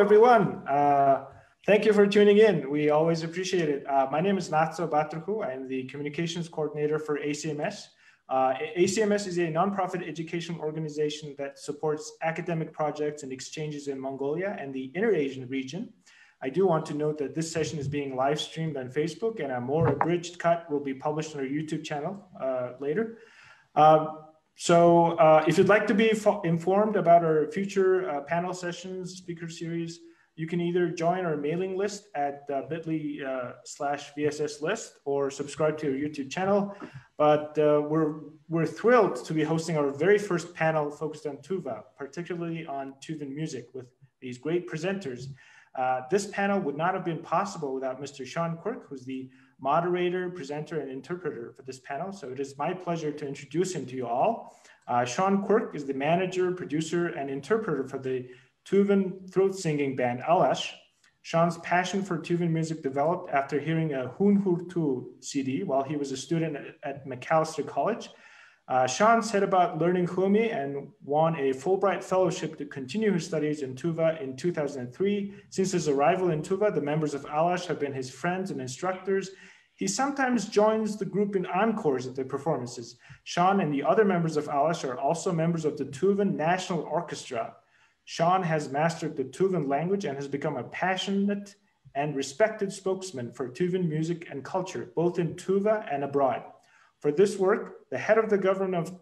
everyone. Thank you for tuning in. We always appreciate it. My name is Natso Batrahu. I'm the communications coordinator for ACMS. ACMS is a nonprofit education organization that supports academic projects and exchanges in Mongolia and the Inter-Asian region. I do want to note that this session is being live streamed on Facebook, and a more abridged cut will be published on our YouTube channel later. If you'd like to be informed about our future panel sessions, speaker series, you can either join our mailing list at bit.ly/VSS list or subscribe to our YouTube channel. But we're thrilled to be hosting our very first panel focused on Tuva, particularly on Tuvan music with these great presenters. This panel would not have been possible without Mr. Sean Quirk, who's the moderator, presenter, and interpreter for this panel. So it is my pleasure to introduce him to you all. Sean Quirk is the manager, producer, and interpreter for the Tuvan throat singing band Alash. Sean's passion for Tuvan music developed after hearing a Hun Hurtu CD while he was a student at Macalester College. Sean set about learning Humi and won a Fulbright Fellowship to continue his studies in Tuva in 2003. Since his arrival in Tuva, the members of Alash have been his friends and instructors. He sometimes joins the group in encores at their performances. Sean and the other members of Alash are also members of the Tuvan National Orchestra. Sean has mastered the Tuvan language and has become a passionate and respected spokesman for Tuvan music and culture, both in Tuva and abroad. For this work, the head of the government of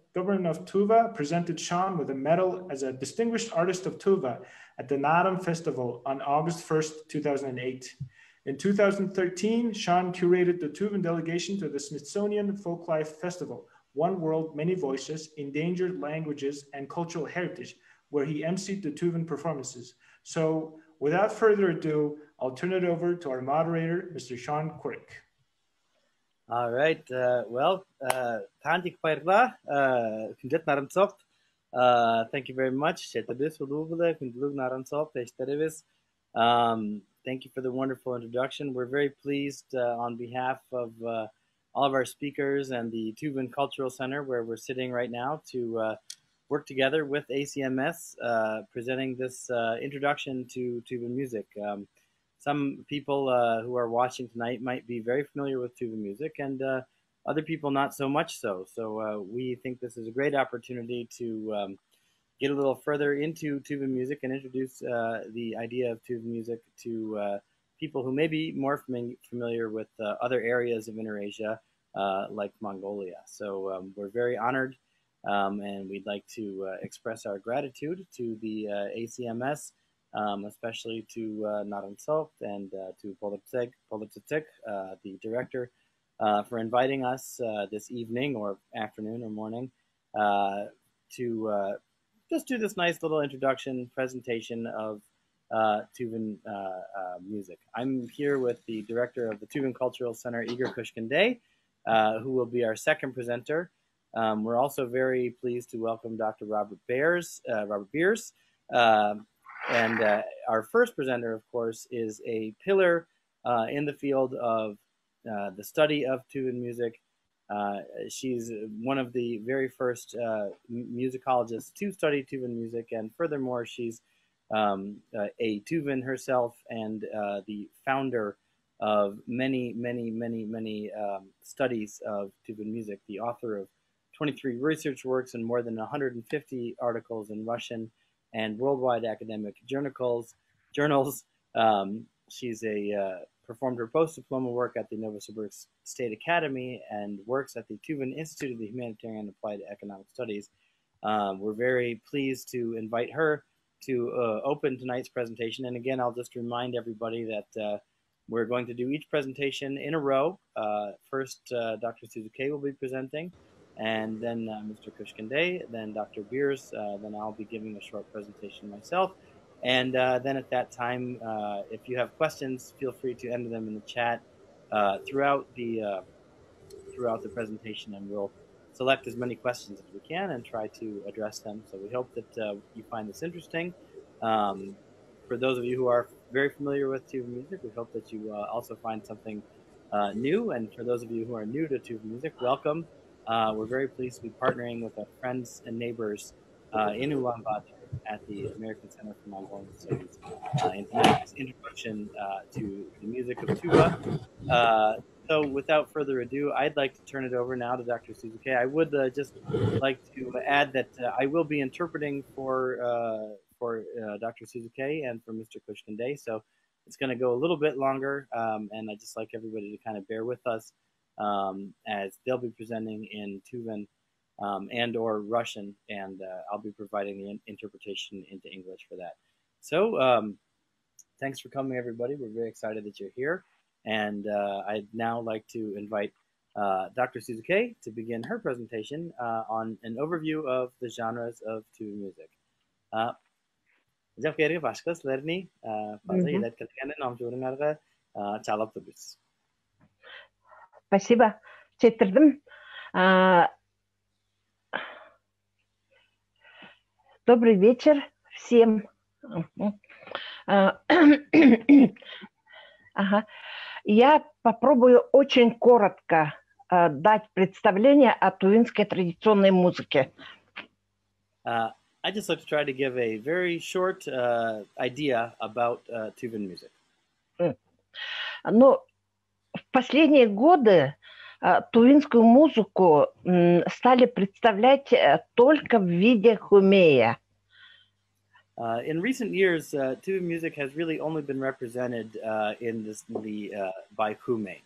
Tuva presented Sean with a medal as a Distinguished Artist of Tuva at the Naadam Festival on August 1st, 2008. In 2013, Sean curated the Tuvan delegation to the Smithsonian Folklife Festival, One World, Many Voices, Endangered Languages and Cultural Heritage, where he emceed the Tuvan performances. So without further ado, I'll turn it over to our moderator, Mr. Sean Quirk. All right. Thank you very much. Thank you for the wonderful introduction. We're very pleased on behalf of all of our speakers and the Tuvan Cultural Center, where we're sitting right now, to work together with ACMS, presenting this introduction to Tuvan music. Some people who are watching tonight might be very familiar with Tuvan music, and other people not so much so. So we think this is a great opportunity to get a little further into Tuvan music and introduce the idea of Tuvan music to people who may be more familiar with other areas of Inter-Asia, like Mongolia. So we're very honored, and we'd like to express our gratitude to the ACMS, especially to Naadam Sokt and to Polipsik, the director, for inviting us this evening or afternoon or morning to just do this nice little introduction presentation of Tuvan music. I'm here with the director of the Tuvan Cultural Center, Igor Kushkandey, who will be our second presenter. We're also very pleased to welcome Dr. Robert Beers. And our first presenter, of course, is a pillar in the field of the study of Tuvan music. She's one of the very first musicologists to study Tuvan music, and furthermore, she's a Tuvan herself and the founder of many studies of Tuvan music, the author of 23 research works and more than 150 articles in Russian and worldwide academic journals. She's performed her post-diploma work at the Novosibirsk State Academy and works at the Tuvan Institute of the Humanitarian and Applied Economic Studies. We're very pleased to invite her to open tonight's presentation. And again, I'll just remind everybody that we're going to do each presentation in a row. First, Dr. Suzuki will be presenting, and then Mr. Kushkandey, then Dr. Beers, then I'll be giving a short presentation myself. And then at that time, if you have questions, feel free to enter them in the chat throughout the presentation, and we'll select as many questions as we can and try to address them. So we hope that you find this interesting. For those of you who are very familiar with Tuvan music, we hope that you also find something new. And for those of you who are new to Tuvan music, welcome. We're very pleased to be partnering with our friends and neighbors in Ulaanbaatar at the American Center for Mongolian Studies. And tonight's introduction to the music of tuba. So without further ado, I'd like to turn it over now to Dr. Suzuki. I would just like to add that I will be interpreting for Dr. Suzuki and for Mr. Kushkinde. So it's going to go a little bit longer, and I'd just like everybody to kind of bear with us as they'll be presenting in Tuvan and or Russian, and I'll be providing the interpretation into English for that. So thanks for coming, everybody. We're very excited that you're here. And I'd now like to invite Dr. Suzuki to begin her presentation on an overview of the genres of tuba music. Спасибо, Четтердым. Добрый вечер всем. Ага. Я попробую очень коротко дать представление о тувинской традиционной музыке. I just like to try to give a very short idea about Tuvan music. Но в последние годы тувинскую музыку стали представлять только в виде хумея. In recent years, tuba music has really only been represented by hume.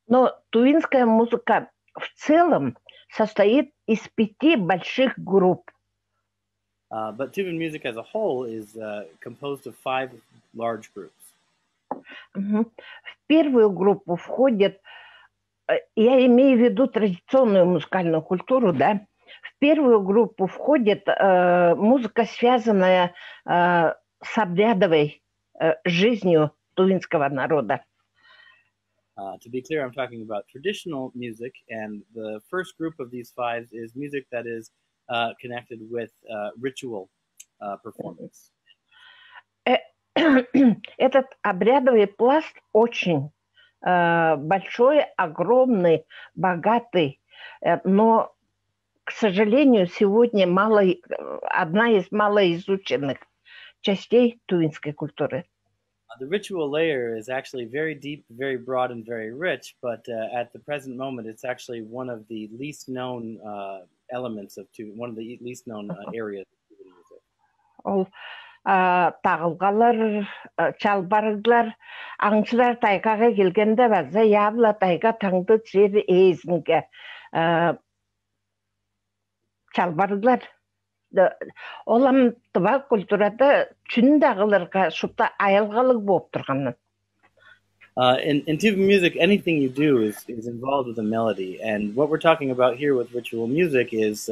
Но тувинская музыка в целом состоит из 5 больших групп. But Tuvan music as a whole is composed of 5 large groups. В первую группу входит, я имею в виду традиционную музыкальную культуру, да. В первую группу входит музыка, связанная с обрядовой жизнью тувинского народа. To be clear, I'm talking about traditional music, and the first group of these 5 is music that is connected with ritual performance. Этот обрядовый пласт очень большой, огромный, богатый, но, к сожалению, сегодня одна из малоизученных частей тувинской культуры. The ritual layer is actually very deep, very broad, and very rich, but at the present moment, it's actually one of the least known elements of Tuvan, one of the least known areas of Tuvan music. Ол тағылғалар, чалбарыглар, аңшылар тайгаға келгенде база явла тайга таңды жер езінге. Чалбарыглар. Олам тұба культурада чүндағыларға шутта айылғалық болып тұрғаннан. In Tuvan music, anything you do is involved with a melody. And what we're talking about here with ritual music is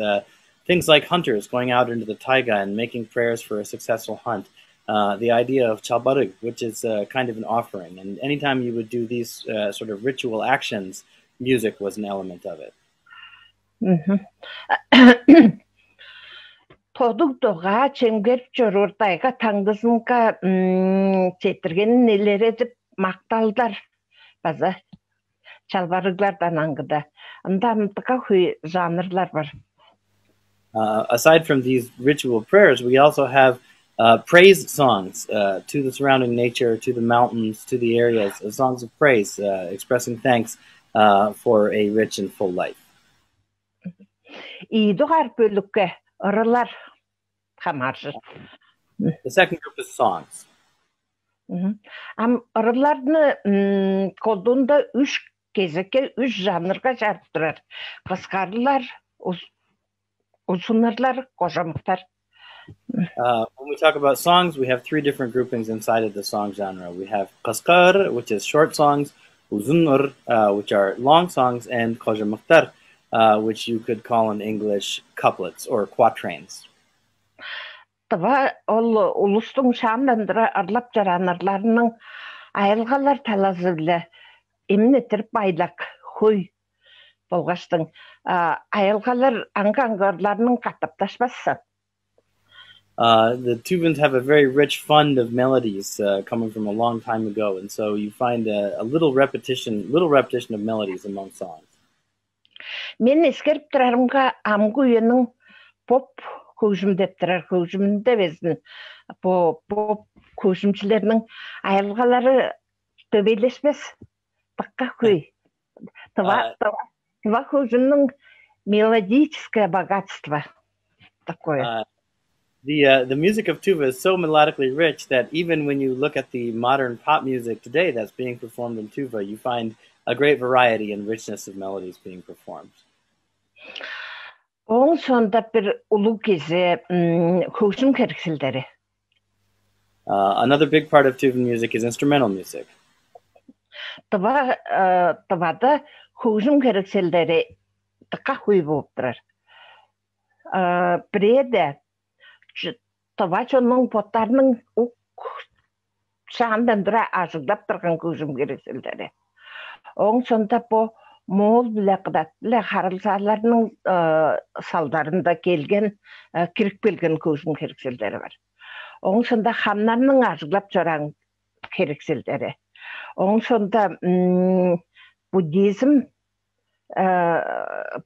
things like hunters going out into the taiga and making prayers for a successful hunt. The idea of chalbarug, which is kind of an offering. And anytime you would do these sort of ritual actions, music was an element of it. Тодугдоға чемгер чорортайға таңдысынға четірген нелер едіп мақталдар база чалбарыглардан аңғыда. Анда мұтыға хуй жанрлар бар. Aside from these ritual prayers, we also have praise songs to the surrounding nature, to the mountains, to the areas, songs of praise, expressing thanks for a rich and full life. The second group is songs. Ырыларны колдунда 3 кезекке 3 жанрға жарып тұрар. Қысқарылар, uzunlarlar, kojamıklar. When we talk about songs, we have 3 different groupings inside of the song genre. We have qaskar, which is short songs, uzunur, which are long songs, and kojamıklar, which you could call in English couplets or quatrains. Тыва ол улустың шамдандыра арлап жаранарларының айылғалар талазы біле еміне тіріп байлақ хуй болғаштың айылғалар аңғаңғарларының қатапташпасы. The Tuvans have a very rich fund of melodies coming from a long time ago, and so you find a little repetition of melodies among songs. Мен ескеріп тұрарымға амғы үйінің поп хөгжимдеп тұрар, хөгжімінде безін поп хөгжімшілерінің айырылғалары төбелеспес, тыққа көй. Това хөгжімнің мелодическое богатство такое. The music of tuba is so melodically rich that even when you look at the modern pop music today that's being performed in tuba, you find a great variety and richness of melodies being performed. Onun sonunda bir ulu kezi hüküm kerksilleri. Another big part of tuba music is instrumental music. Tavada hüküm kerksilleri tıka huy boğuptırar. Birede Tavaçonun potlarının o şağından dura azıqlap тұрған hüküm kerksilleri. Onun sonunda bu Moğol bilaqdatlı harılsalarının saldarında gelgen, kirip gelgen hüküm kerksilleri var. Onun sonunda xamlarının azıqlap çoran kerksilleri. Onun sonunda Budizm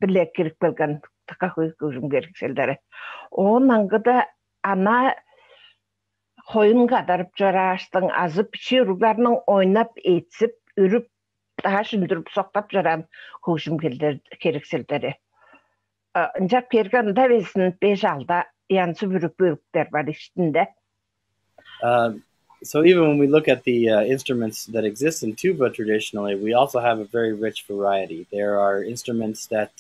bilek kirip gelgen tıka hüküm kerksilleri. Onun da ana koyun kadarıp çoraştın azıp şiiruglarının oynap etsip, ürüp, daha sündürüp soktap çoran hüküm kerksilleri. Ancak kergen da besin 5-6 yansı bürükler var içinde. So even when we look at the instruments that exist in tuba traditionally, we also have a very rich variety. There are instruments that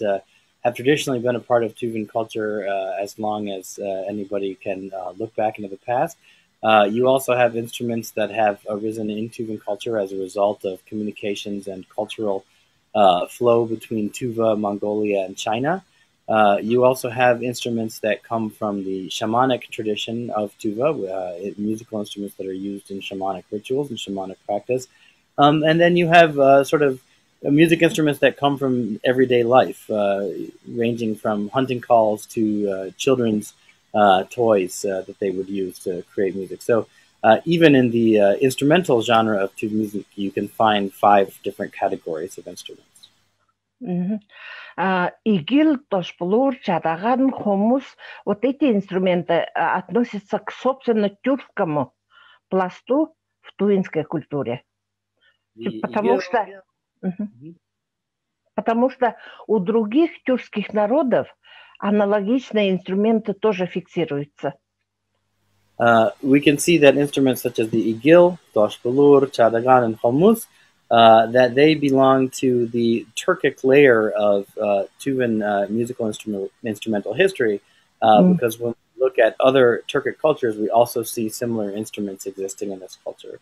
have traditionally been a part of Tuvan culture as long as anybody can look back into the past. You also have instruments that have arisen in Tuvan culture as a result of communications and cultural flow between Tuva, Mongolia, and China. You also have instruments that come from the shamanic tradition of Tuva, musical instruments that are used in shamanic rituals and shamanic practice. And then you have sort of music instruments that come from everyday life, ranging from hunting calls to children's toys that they would use to create music. So even in the instrumental genre of Tuva music, you can find 5 different categories of instruments. Игил, тошплур, чадаган, хомус, вот эти инструменты относятся к, собственно, тюркскому пласту в тувинской культуре. Потому что у других тюркских народов аналогичные инструменты тоже фиксируются. We can see that instruments such as the igil, toshpulur, chadagan, and homus, that they belong to the Turkic layer of Tuvan musical instrumental history, because when we look at other Turkic cultures, we also see similar instruments existing in this culture.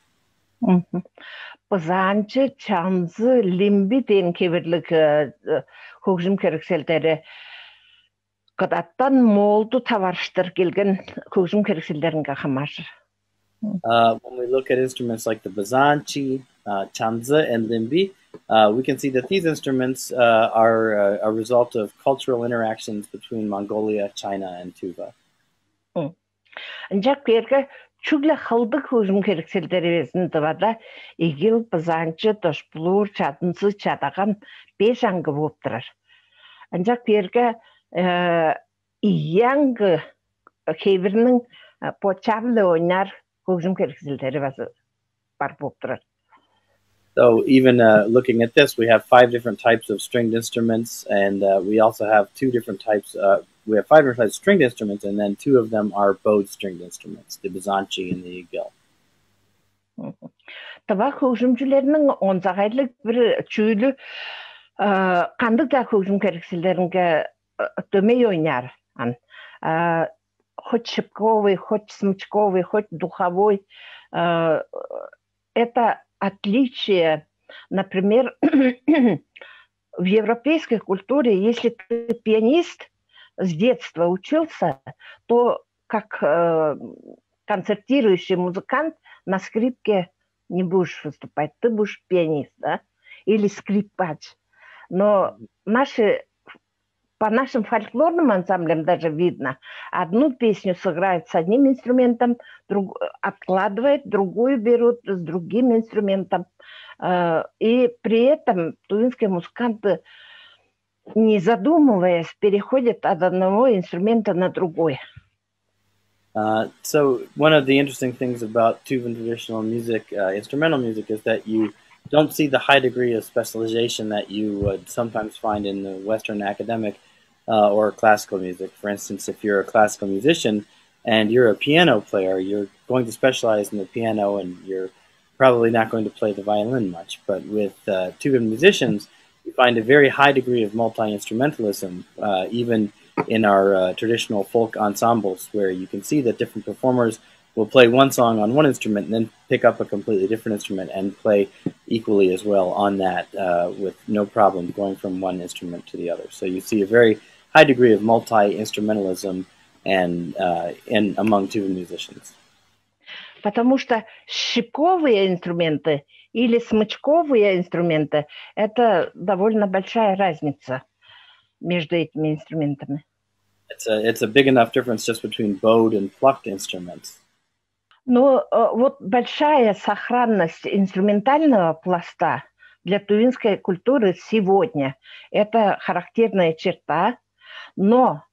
Пызанчы, чанзы, лимби дейін кебірлік хөгжім керекселдері қыдаттан молду таварыштыр келген хөгжім керекселдерін қақамашыр. When we look at instruments like the bazanchi, chanza, and limbi, we can see that these instruments are a result of cultural interactions between Mongolia, China, and Tuva. Ancak bir çügle xaldık hücum kerikselleri vezinde vada igil, bazanchi, toshpulur, çadınsı, çadağan 5 angı boğuptırar. Ancak bir iyangı kevirinin poçavlı oynar hücum kerikselleri var boğuptırar. So even looking at this, we have 5 different types of stringed instruments, and we also have 2 different types. We have 5 different types of stringed instruments, and then 2 of them are bowed stringed instruments, the bazanchi and the igil. Tava hücumcularının onzağaylık bir çüylü kandık da hücum keriksellerine tömey oynar. Хоть шипковый, хоть смычковый, хоть духовой. Это отличие, например, в европейской культуре, если ты пианист, с детства учился, то как концертирующий музыкант на скрипке не будешь выступать, ты будешь пианист, да? Или скрипач. Но по нашим фольклорным ансамблям даже видно, одну песню сыграют с одним инструментом, откладывают, другую берут с другим инструментом. И при этом тувинские музыканты, не задумываясь, переходят от одного инструмента на другой. So one of the interesting things about Tuvan traditional music, instrumental music, is that you don't see the high degree of specialization that you would sometimes find in the Western academic or classical music. For instance, if you're a classical musician and you're a piano player, you're going to specialize in the piano and you're probably not going to play the violin much. But with Tuvan musicians, you find a very high degree of multi-instrumentalism, even in our traditional folk ensembles, where you can see that different performers will play one song on one instrument and then pick up a completely different instrument and play equally as well on that with no problem going from one instrument to the other. So you see a very high degree of multi-instrumentalism and among Tuvan musicians. Потому что щипковые инструменты или смычковые инструменты – это довольно большая разница между этими инструментами. It's a big enough difference just between bowed and plucked instruments. Но вот большая сохранность инструментального пласта для тувинской культуры сегодня – это характерная черта, но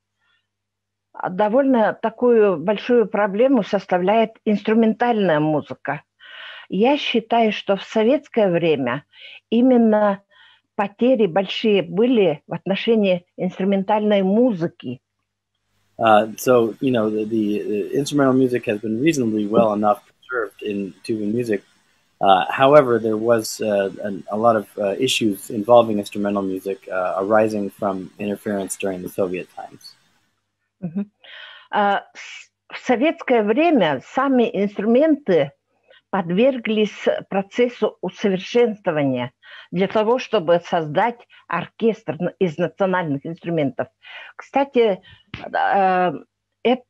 довольно такую большую проблему составляет инструментальная музыка. Я считаю, что в советское время именно потери большие были в отношении инструментальной музыки. So, you know, the instrumental music has been reasonably well enough preserved in Tuvan music. However, there was a lot of issues involving instrumental music arising from interference during the Soviet times. В советское время сами инструменты подверглись процессу усовершенствования для того, чтобы создать оркестр из национальных инструментов. Кстати, это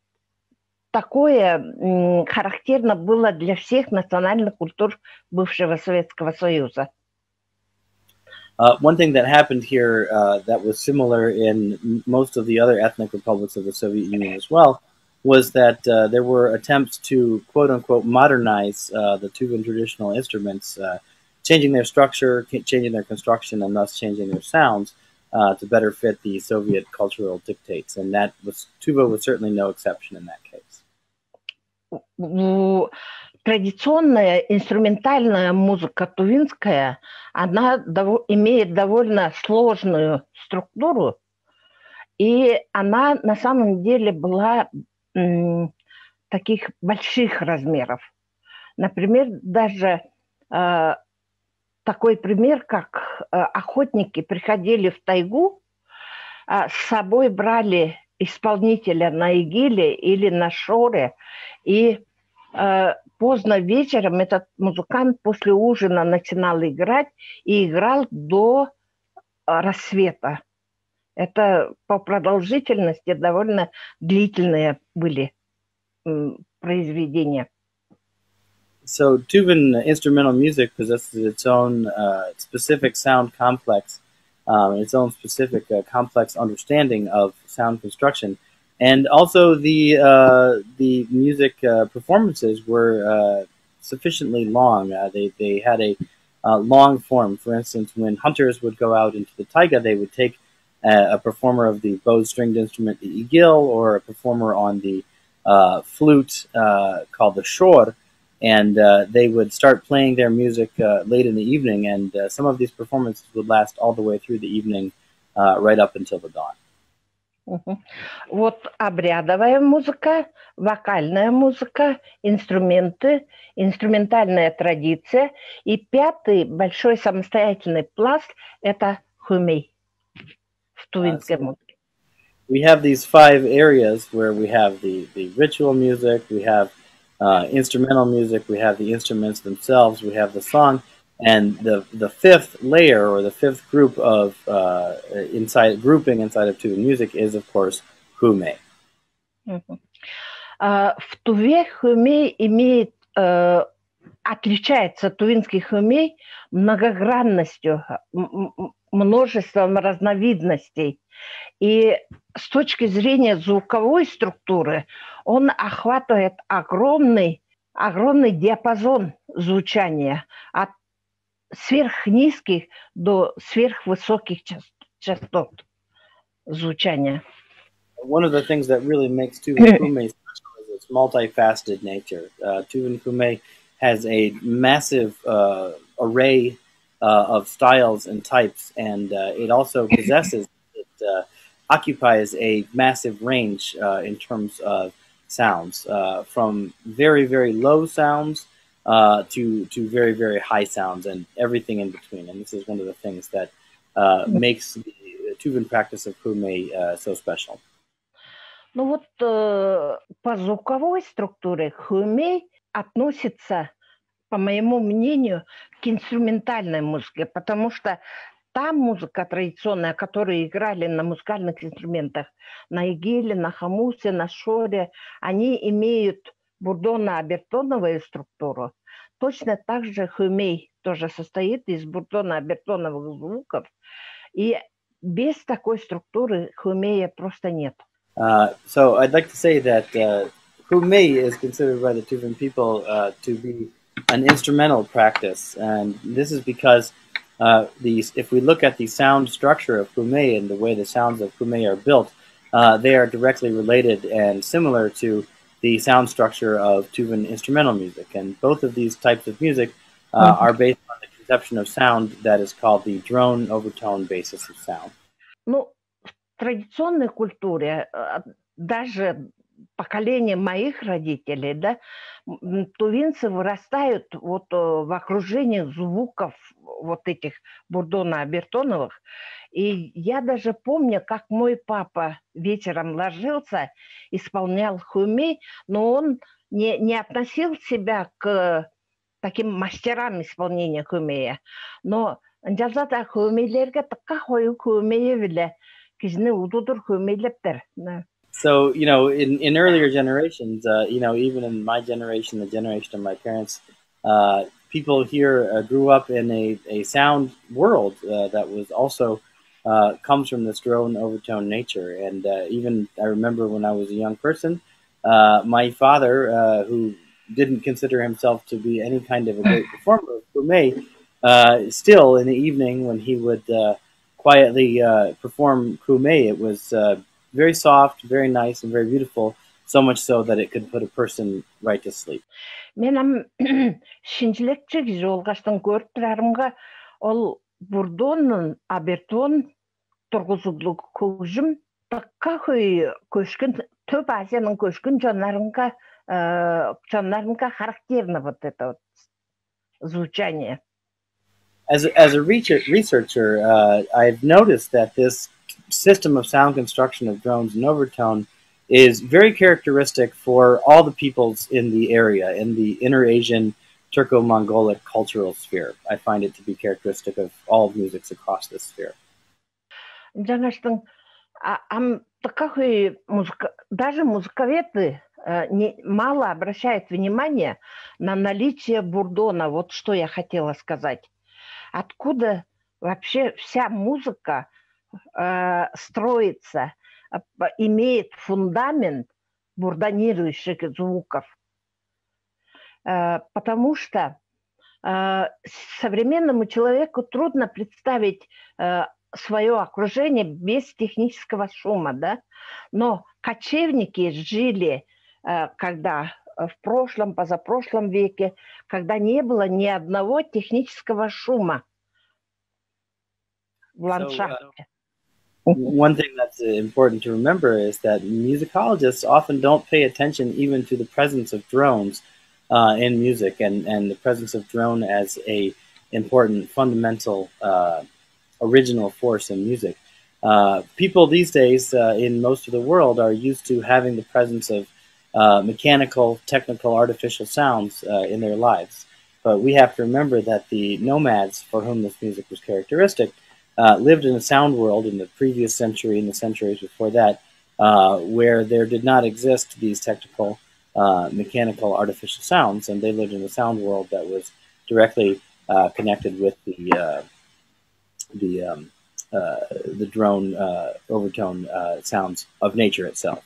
такое характерно было для всех национальных культур бывшего Советского Союза. One thing that happened here that was similar in most of the other ethnic republics of the Soviet Union as well was that there were attempts to, quote-unquote, modernize the Tuvan traditional instruments, changing their structure, changing their construction, and thus changing their sounds to better fit the Soviet cultural dictates. And Tuva was certainly no exception in that case. Традиционная инструментальная музыка тувинская, она имеет довольно сложную структуру, и она на самом деле была таких больших размеров. Например, даже такой пример, как охотники приходили в тайгу, с собой брали исполнителя на игиле или на шоре, и поздно вечером этот музыкант после ужина начинал играть и играл до рассвета. Это по продолжительности довольно длительные были произведения. So Tuvan instrumental music possesses its own specific sound complex, its own specific complex understanding of sound construction. And also the music performances were sufficiently long. They had a long form. For instance, when hunters would go out into the taiga, they would take a performer of the bow-stringed instrument, the igil, or a performer on the flute called the shor, and they would start playing their music late in the evening, and some of these performances would last all the way through the evening, right up until the dawn. Вот обрядовая музыка, вокальная музыка, инструменты, инструментальная традиция. И пятый большой самостоятельный пласт – это хумей в тувинской музыке. We have these 5 areas where we have the ritual music, we have instrumental music, we have the instruments themselves, we have the song, and the fifth layer or the fifth group of grouping inside of Tuvan music is, of course, hume. В Туве хумей имеет, отличается тувинский хумей многогранностью, множеством разновидностей. И с точки зрения звуковой структуры он охватывает огромный диапазон звучания от сверхнизких до сверхвысоких частот звучания. One of the things that really makes Tuvan hume special is its multifaceted nature. Tuvan Kume has a massive array of styles and types, and it also occupies a massive range in terms of sounds, from very, very low sounds to very, very high sounds and everything in between. And this is one of the things that makes the Tuvan practice of Kume so special. Ну вот по звуковой структуре хумей относится, по моему мнению, к инструментальной музыке, потому что та музыка традиционная, которую играли на музыкальных инструментах, на игиле, на хамусе, на шоре, они имеют бурдоно-обертоновую структуру. Точно так же хумей тоже состоит из бурдоно-обертоновых звуков, и без такой структуры хумея просто нет. So I'd like to say that Kume is considered by the Tuvan people to be an instrumental practice, and this is because if we look at the sound structure of Kume and the way the sounds of Kume are built, they are directly related and similar to the sound structure of Tuvan instrumental music, and both of these types of music are based on the conception of sound that is called the drone overtone basis of sound. Ну, в традиционной культуре, даже поколение моих родителей, да, тувинцы вырастают вот в окружении звуков вот этих бурдоно-обертоновых. И я даже помню, как мой папа вечером ложился, исполнял хуми, но он не относил себя к таким мастерам исполнения хумея. Но жалзата хумейлерге такка хою хумея биле кижне удудур хумейлептер. So, in earlier generations, even in my generation, the generation of my parents, people here grew up in a sound world that was also comes from this drone overtone nature. And even I remember when I was a young person, my father, who didn't consider himself to be any kind of a great performer of Kume, still in the evening when he would quietly perform Kume, it was very soft, very nice, and very beautiful, so much so that it could put a person right to sleep. Менің шинжілікчік жолғаштың көріп тұрарымға ол бурдонның абертон тұрғызылы көжім таққа көшкін, төп Азияның көшкін жанарынға характерно вот это вот звучание. As a researcher, I've noticed that this system of sound construction of drones in overtone is very characteristic for all the peoples in the area, in the Inter-Asian Turco-Mongolic cultural sphere. I find it to be characteristic of all musics across this sphere. Жаңаштың даже музыковеды мало обращают внимание на наличие бурдона. Вот что я хотела сказать. Откуда вообще вся музыка строится, имеет фундамент бурдонирующих звуков. Потому что современному человеку трудно представить свое окружение без технического шума, да? Но кочевники жили, когда в прошлом, позапрошлом веке, когда не было ни одного технического шума в ландшафте. One thing that's important to remember is that musicologists often don't pay attention even to the presence of drones in music and the presence of drone as a important fundamental original force in music. People these days in most of the world are used to having the presence of mechanical, technical, artificial sounds in their lives. But we have to remember that the nomads for whom this music was characteristic lived in a sound world in the previous century and the centuries before that, where there did not exist these technical, mechanical, artificial sounds, and they lived in a sound world that was directly connected with the drone overtone sounds of nature itself.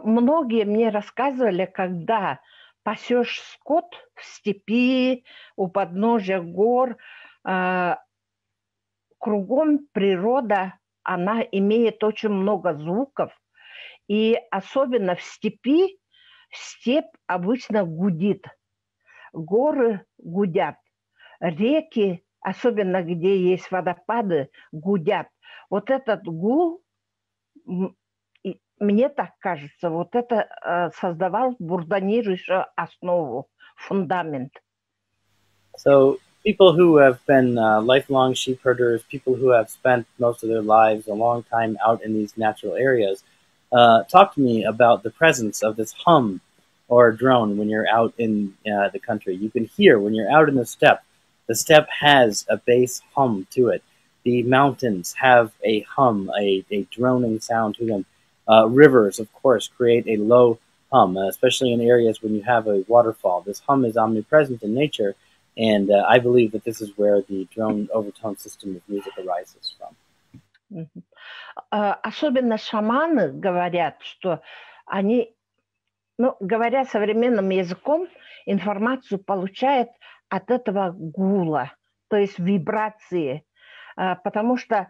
Многие мне рассказывали, когда пасешь скот в степи, у подножия гор, кругом природа, она имеет очень много звуков, И особенно в степи, степь обычно гудит. Горы гудят. Реки, особенно где есть водопады, гудят. Вот этот гул, мне так кажется, вот это создавал бурдонирующую основу, фундамент. So people who have been lifelong sheep herders, people who have spent most of their lives a long time out in these natural areas, talk to me about the presence of this hum or drone when you're out in the country. You can hear when you're out in the steppe has a bass hum to it. The mountains have a hum, a droning sound to them. Rivers, of course, create a low hum, especially in areas when you have a waterfall. This hum is omnipresent in nature, and I believe that this is where the drone overtone system of music arises from. Особенно шаманы говорят, что они, говоря современным языком, информацию получают от этого гула, то есть вибрации, потому что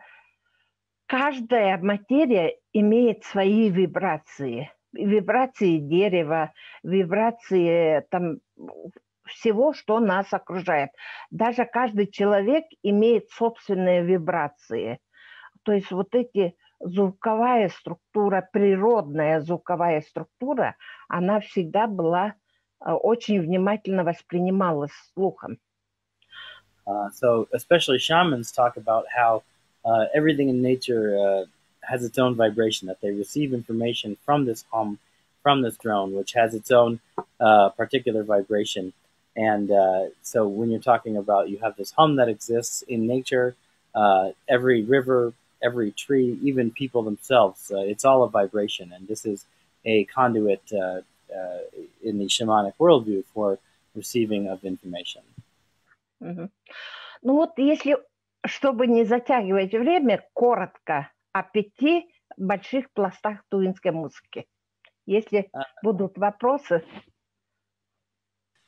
каждая материя имеет свои вибрации. Вибрации дерева, вибрации всего, что нас окружает. Даже каждый человек имеет собственные вибрации. То есть вот эти звуковая структура, природная звуковая структура, она всегда была очень внимательно воспринималась слухом. So especially shamans talk about how everything in nature has its own vibration, that they receive information from this hum, from this drone, which has its own particular vibration. And so when you're talking about, you have this hum that exists in nature, every river, every tree, even people themselves, it's all a vibration. And this is a conduit in the shamanic worldview for receiving of information. Ну вот если, чтобы не затягивать время, коротко о 5 больших пластах тувинской музыки. Если будут вопросы.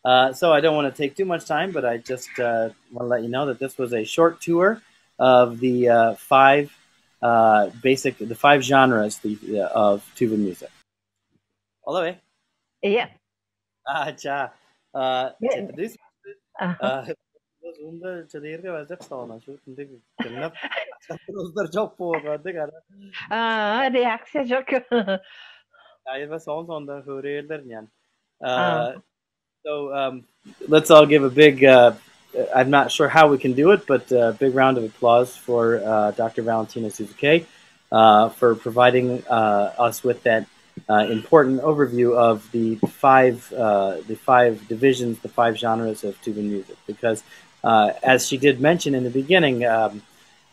So I don't want to take too much time, but I just want to let you know that this was a short tour of the 5 genres of Tuvan music. Hello, Yeah. Cha. Reaksiya çok. So let's all give a big, I'm not sure how we can do it, but a big round of applause for Dr. Valentina Suzuki for providing us with that important overview of the 5 divisions, the 5 genres of Tuvan music. Because as she did mention in the beginning,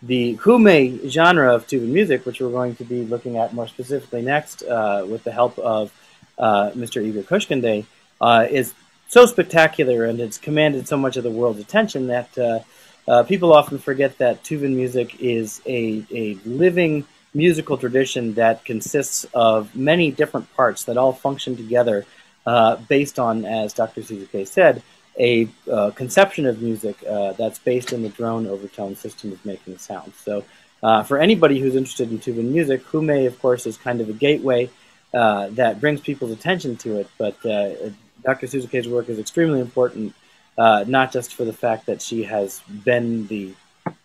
the Hume genre of Tuvan music, which we're going to be looking at more specifically next with the help of Mr. Igor Kushkande, is so spectacular and it's commanded so much of the world's attention that people often forget that Tuvan music is a living musical tradition that consists of many different parts that all function together based on, as Dr. Suzuki said, a conception of music that's based in the drone overtone system of making sound. So for anybody who's interested in Tuvan music, Hume, of course, is kind of a gateway that brings people's attention to it, but Dr. Suzuki's work is extremely important, not just for the fact that she has been the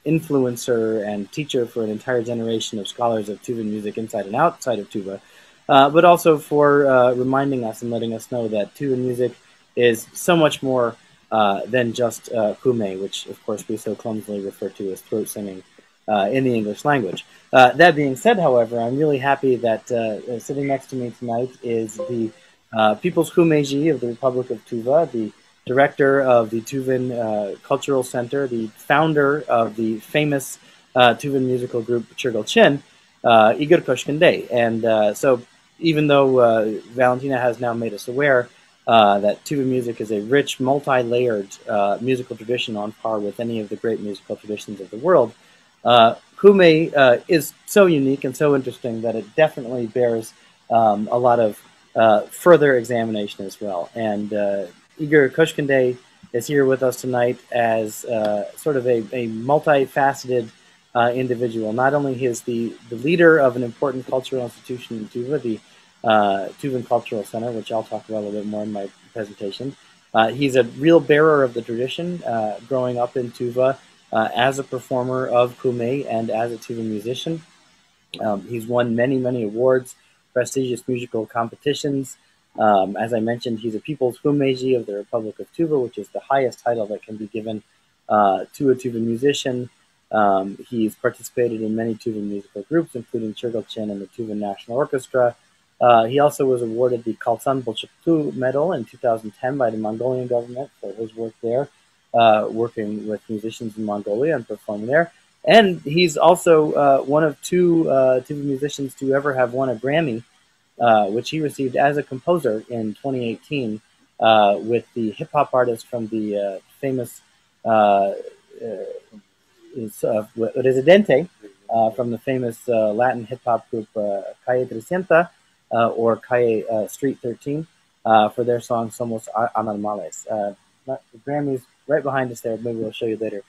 influencer and teacher for an entire generation of scholars of Tuvan music inside and outside of Tuva, but also for reminding us and letting us know that Tuvan music is so much more than just Hume, which of course we so clumsily refer to as throat singing in the English language. That being said, however, I'm really happy that sitting next to me tonight is the People's Humeji of the Republic of Tuva, the director of the Tuvan Cultural Center, the founder of the famous Tuvan musical group Chirgalchin, Igor Kushkande. And so even though Valentina has now made us aware that Tuvan music is a rich, multi-layered musical tradition on par with any of the great musical traditions of the world, Hume is so unique and so interesting that it definitely bears a lot of further examination as well. And Igor Kushkande is here with us tonight as sort of a multifaceted individual. Not only is the leader of an important cultural institution in Tuva, the Tuvan Cultural Center, which I'll talk about a little bit more in my presentation. He's a real bearer of the tradition, growing up in Tuva as a performer of Kume and as a Tuvan musician. He's won many, many awards, prestigious musical competitions. As I mentioned, he's a People's Humeji of the Republic of Tuva, which is the highest title that can be given to a Tuvan musician. He's participated in many Tuvan musical groups, including Chirgalchen and the Tuvan National Orchestra. He also was awarded the Khalsan Bolshaktu Medal in 2010 by the Mongolian government for his work there, working with musicians in Mongolia and performing there. And he's also one of two Tuvan musicians to ever have won a Grammy, which he received as a composer in 2018 with the hip-hop artist from the famous Residente, from the famous Latin hip-hop group Calle Trescienta, or Calle Street 13, for their song Somos Anormales. The Grammy's right behind us there. Maybe we'll show you later.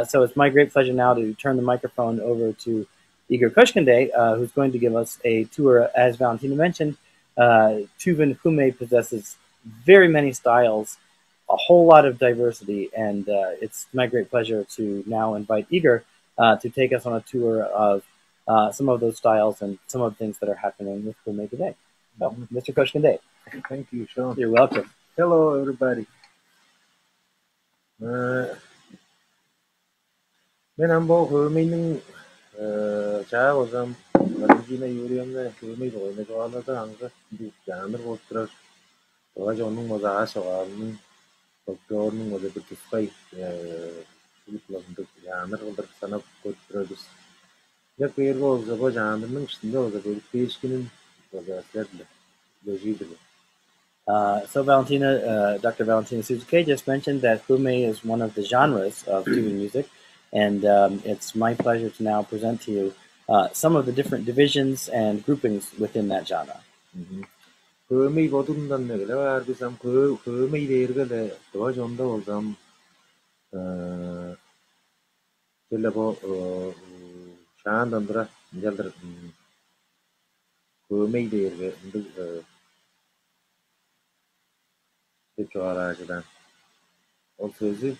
So it's my great pleasure now to turn the microphone over to Igor Koshkende, who's going to give us a tour. As Valentina mentioned, Tuvan Hume possesses very many styles, a whole lot of diversity, and it's my great pleasure to now invite Igor to take us on a tour of some of those styles and some of the things that are happening with Hume today. So, Mr. Koshkende. Thank you, Sean. You're welcome. Hello, everybody. Ben ambo Hume'nin çağı olsam, Valentina yürüyemde Hume'yi oyuna çoğaladı hangi bir canır oturar. Oğaca onun ozağa soğalının, doktorunun oza bir tüfkay çocuklarında canır oldur sanıp götürürüz. Ya kıyırga olsa bu canırının içinde olsa böyle peşkinin oza eslerle, lojidili. So Valentina, Dr. Valentina Suzuki just mentioned that Hume is one of the genres of Tuvan music, and it's my pleasure to now present to you some of the different divisions and groupings within that genre. Hume'yi bodundan ne kadar var desem, Hume'yi değirgele doğaconda olsam, şöyle bu şahandandıra, geldir Hume'yi değirge, çoğalacıdan. O sözü,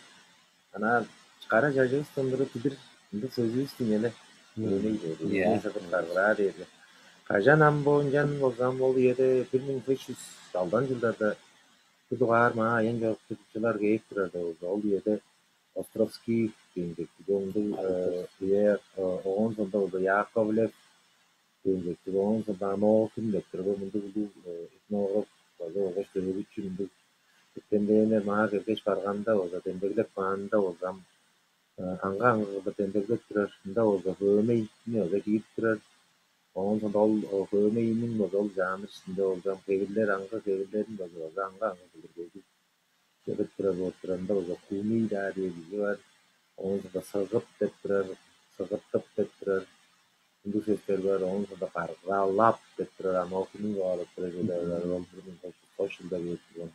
ana çıkara cacı üstündürü bilir, bu sözü üstüne Hume'yi değirge. Neyse kırklar değirge. Kajan ambonjan olsam ol yerde 1500 aldan yıllarda bu var mı? En çok Türkçüler geyip durardı. Ol yerde Ostrovsky diyecekti. Onun sonunda oldu Yakovlev diyecekti. Onun sonunda Anokin diyecekti. Bu etnograf o işte bu için bu tendeler maha geç barganda olsa tendeglek bağında olsam anga tendeglek durarında olsa Hume'yi ne olsa giyip durar. Onun sonunda o Hume'nin bozul canır içinde olsam keviller anga kevillerin bozul anga bilir. Şöyle biraz oturanda olsa Hume'yi daha diye bir var. Onun sonunda sağıp dettirer, sağıp dettirer. Bu sesler var. Onun sonunda kargalap dettirer. Ama okinin bağlı projeler var. Koşulda geçiyor.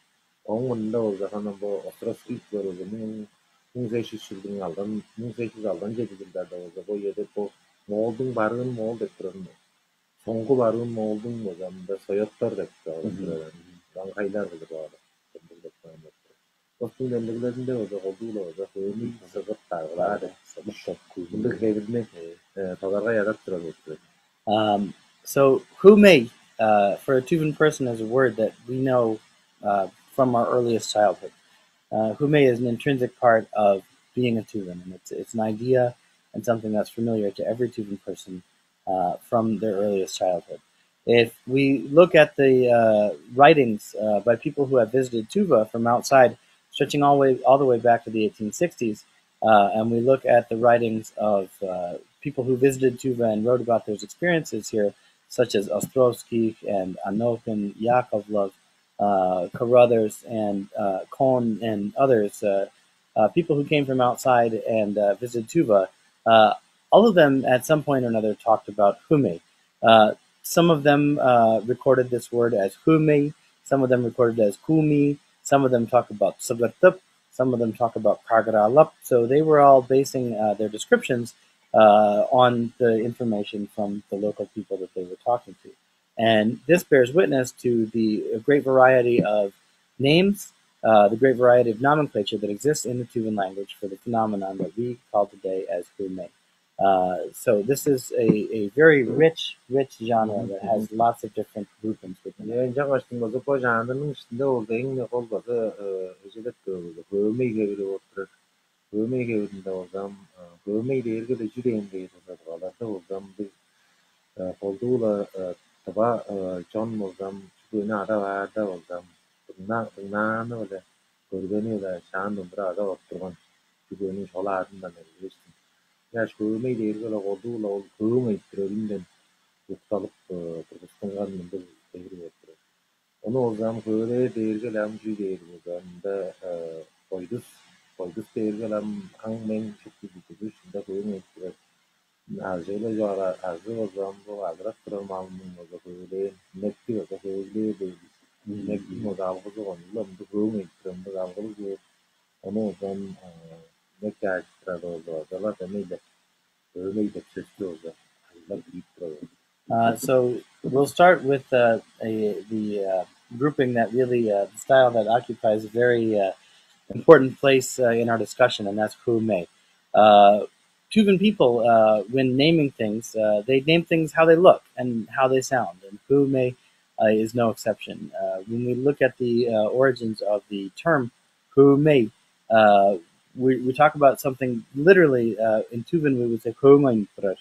Onun da olsa hanım bu Ostrovsky var o zaman 1800 yıldan aldan 1800 aldan 7 yıllarda olsa bu yerde bu Moğol'dun barığın Moğol dettirer. Soňky barym Moğol'dun o zamanda Soýatlar dettirer. Gankaylar bilir bağlı. Dostum dendilerinde olsa olduğuyla olsa Hume'yi sığıp targıladı. Bunda kevrini tagarga yarattırır. So Hume, for a Tuvan person, is a word that we know from our earliest childhood. Hume is an intrinsic part of being a Tuvan, and it's an idea and something that's familiar to every Tuvan person from their earliest childhood. If we look at the writings by people who have visited Tuva from outside, stretching all the way back to the 1860s, and we look at the writings of people who visited Tuva and wrote about their experiences here, such as Ostrovsky and Anokin, Yakovlev, Carruthers, and Kohn, and others, people who came from outside and visited Tuva, all of them at some point or another talked about Hume. Some of them recorded this word as Hume, some of them recorded it as Kumi, some of them talk about Sagartup, some of them talk about Kargaralap. So they were all basing their descriptions on the information from the local people that they were talking to. And this bears witness to the great variety of names, the great variety of nomenclature that exists in the Tuvan language for the phenomenon that we call today as Hume. So this is a very rich genre that has lots of different groupings within it. 이제 같은 것도 보자면은 신도 굉장히 거기서 이제 그 의미가 그렇고 의미가 된다고 좀 의미를 이렇게 주되는데 그래서 그래서 좀 거기서 taba John Mozam Chuna Ada Mozam Nana the Gurgani the Shan Brother of Turban Chugani Solar and the existing. Yes, who made the Irgala or do low room in them with Taluk to the Stongan in the every. One of them who they Irgalam Jude was the Poidus Irgalam hangman should be positioned that we make. Azele jara azele zambo agrak tramal mo da kule nekti da kule de nekti mo da algo zo lom du rumi tram da algo zo ono zam nekta tra do da la da me da rumi da chesto da la bitro. So we'll start with the grouping that really the style that occupies a very important place in our discussion, and that's Hume. Tuvan people, when naming things, they name things how they look and how they sound, and Hume is no exception. When we look at the origins of the term Hume, we talk about something literally in Tuvan we would say Humainprat,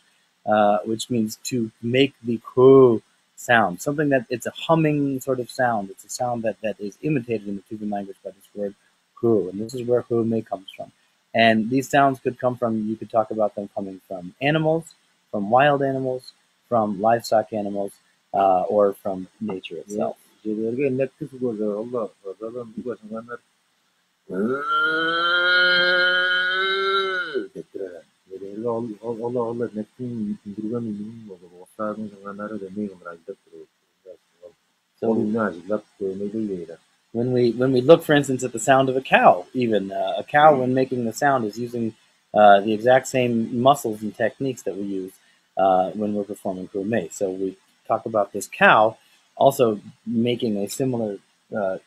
which means to make the Hu sound, something that it's a humming sort of sound. It's a sound that is imitated in the Tuvan language by this word Hu, and this is where Hume comes from. And these sounds could come from, you could talk about them coming from animals, from wild animals, from livestock animals, or from nature itself. When we look, for instance, at the sound of a cow, even a cow, when making the sound, is using the exact same muscles and techniques that we use when we're performing Hume. So we talk about this cow also making a similar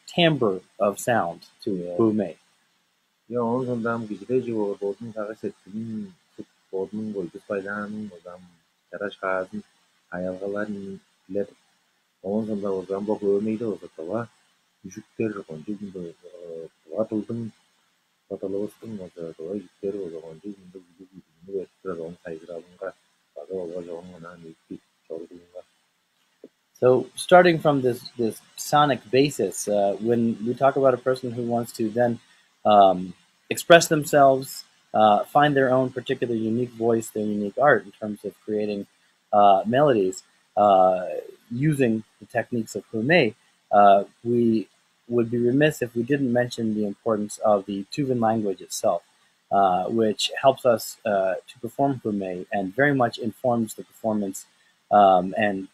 timbre of sound to Hume. So starting from this sonic basis, when we talk about a person who wants to then express themselves, find their own particular unique voice, their unique art in terms of creating melodies, using the techniques of Hume, we would be remiss if we didn't mention the importance of the Tuvan language itself, which helps us to perform Hume and very much informs the performance and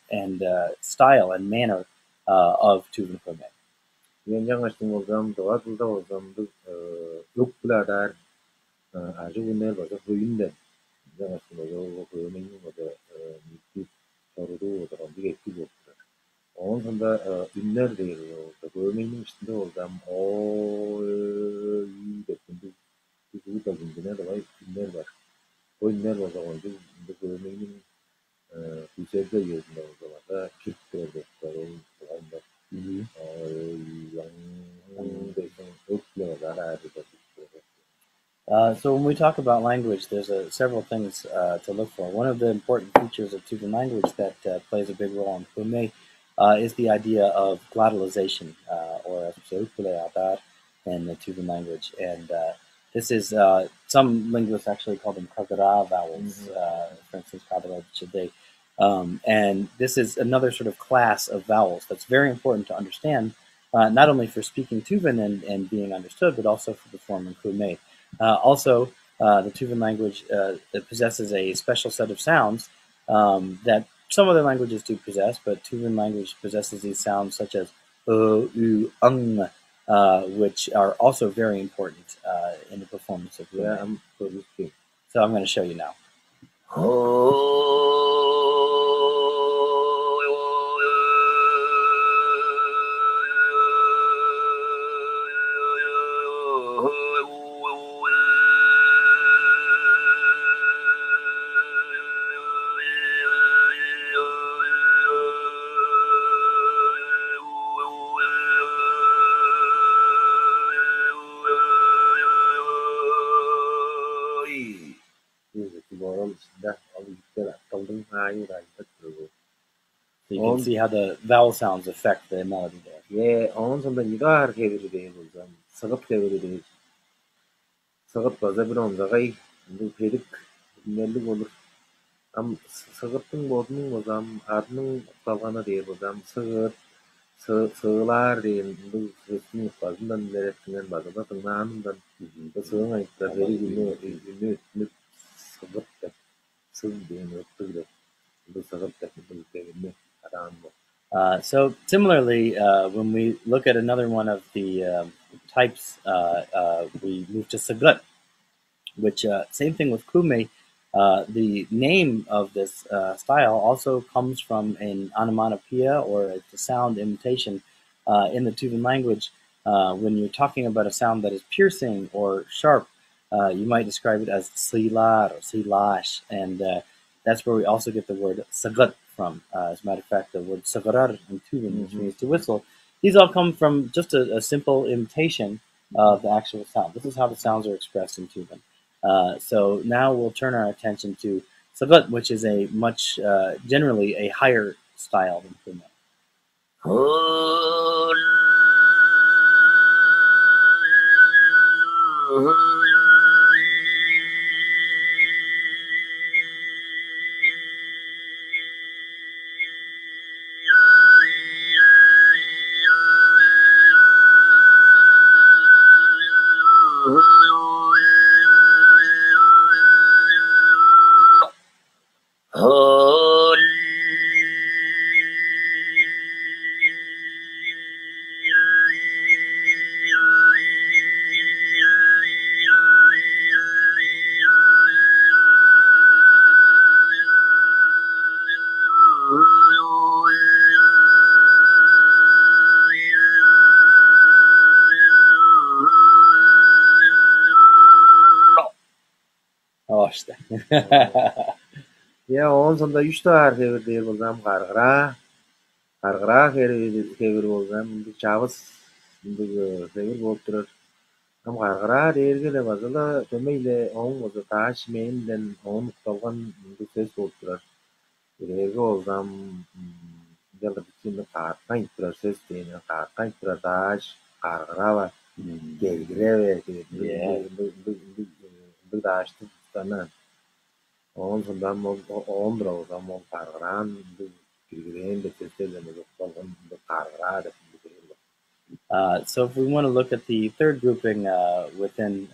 style and manner of Tuvan Hume. So when we talk about language, there's several things to look for. One of the important features of Tuvan language that plays a big role in Hume is the idea of glottalization, or in the Tuvan language. And this is, some linguists actually call them Kagara vowels, for instance, Kagara Chide. And this is another sort of class of vowels that's very important to understand, not only for speaking Tuvan and being understood, but also for performing Hume. Also, the Tuvan language possesses a special set of sounds that some other languages do possess, but Tuvan language possesses these sounds such as u, ung, which are also very important in the performance of Hume. So I'm going to show you now. 그러고. So you can see how the vowel sounds affect the melody there. 예, 어느 정도 이러한 계급이 되고 좀 서급 계급이 되고 서급 거저비로 온다가이 배득 멜로 olur. Am sığıttın bodun bozam, adının kalgana diye bozam, sığılar diyen bu sığıttın fazından verettiğinden bazıda tırnağından bu sığın ayıkta veri günü sığıt da sığ diyen öptü de bu sığıt da bu devini aran bu. So similarly, when we look at another one of the types, we move to sagut, which same thing with kume. The name of this style also comes from an onomatopoeia or a sound imitation in the Tuvan language. When you're talking about a sound that is piercing or sharp, you might describe it as slilar or slilash, and that's where we also get the word sagat from. As a matter of fact, the word sagarar in Tuvan, which means to whistle, these all come from just a simple imitation of the actual sound. This is how the sounds are expressed in Tuvan. So now we'll turn our attention to sagat, which is a much generally a higher style than Kume. Oh, işte. Ya onun sonunda 3 tane devir değil bolsam qarqara devir bolsam bu çağız bu devir bolup durur. Am qarqara dergele bazala tömeyle onun bozu taş menden onun kalgan bu ses bolup durur. Derge bolsam jalda biçimde qarqayıp durur ses deyine qarqayıp durur taş qarqara var. Gelgire ve bu taştı tutanı. Onun sonunda on brawsam on qarqaran bu girgiren de seslerine kalgan bu qarqara da So if we want to look at the third grouping within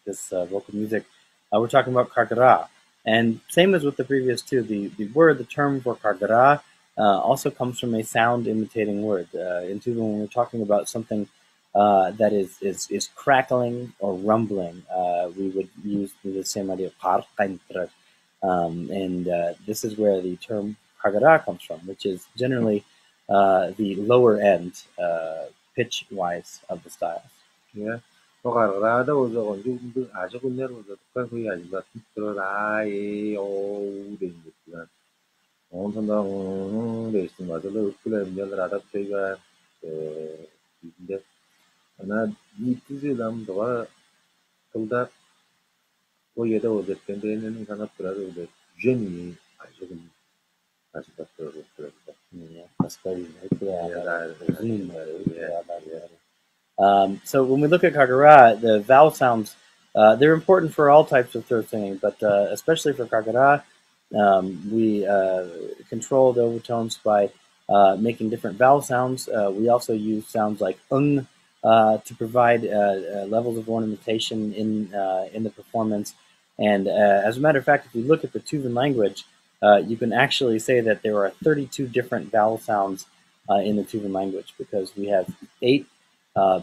this vocal music, we're talking about kargara. And same as with the previous two, the term for kargara also comes from a sound imitating word. Into when we're talking about something that is crackling or rumbling, we would use the same idea of and this is where the term kargara comes from, which is generally the lower end pitch-wise of the styles. Yeah. O qarqarada o'zi onju aşık günler o'zi tuqqan kuy ajbat turur ay o deydiler. Onun sonunda değiştim bazılı öpküler imgeler adak şeyler içinde ana yitizi dam doğa kılda o yerde o zetkendeğinin kanat durar öyle jeni aşık ajbat turur. So when we look at kargara, the vowel sounds, they're important for all types of throat singing, but especially for kargara, we control the overtones by making different vowel sounds. We also use sounds like to provide levels of ornamentation in the performance. And as a matter of fact, if you look at the Tuvan language, you can actually say that there are 32 different vowel sounds in the Tuvan language, because we have 8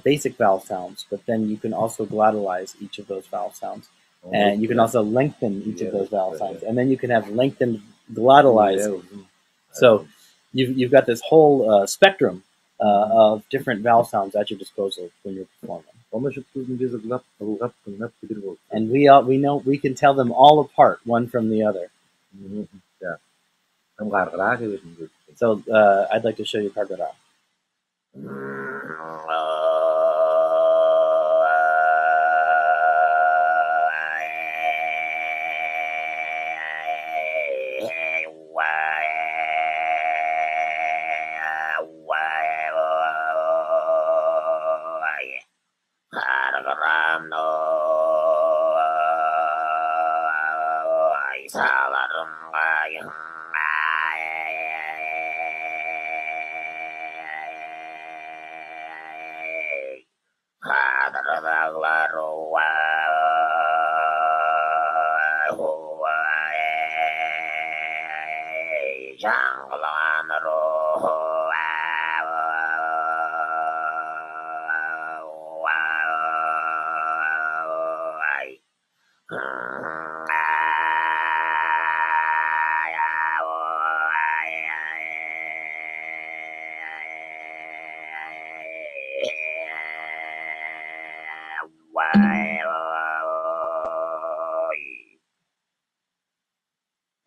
basic vowel sounds, but then you can also glottalize each of those vowel sounds. And you can also lengthen each of those vowel sounds. And then you can have lengthened glottalized. So you've got this whole spectrum of different vowel sounds at your disposal when you're performing. And we know we can tell them all apart, one from the other. So I'd like to show you kargara.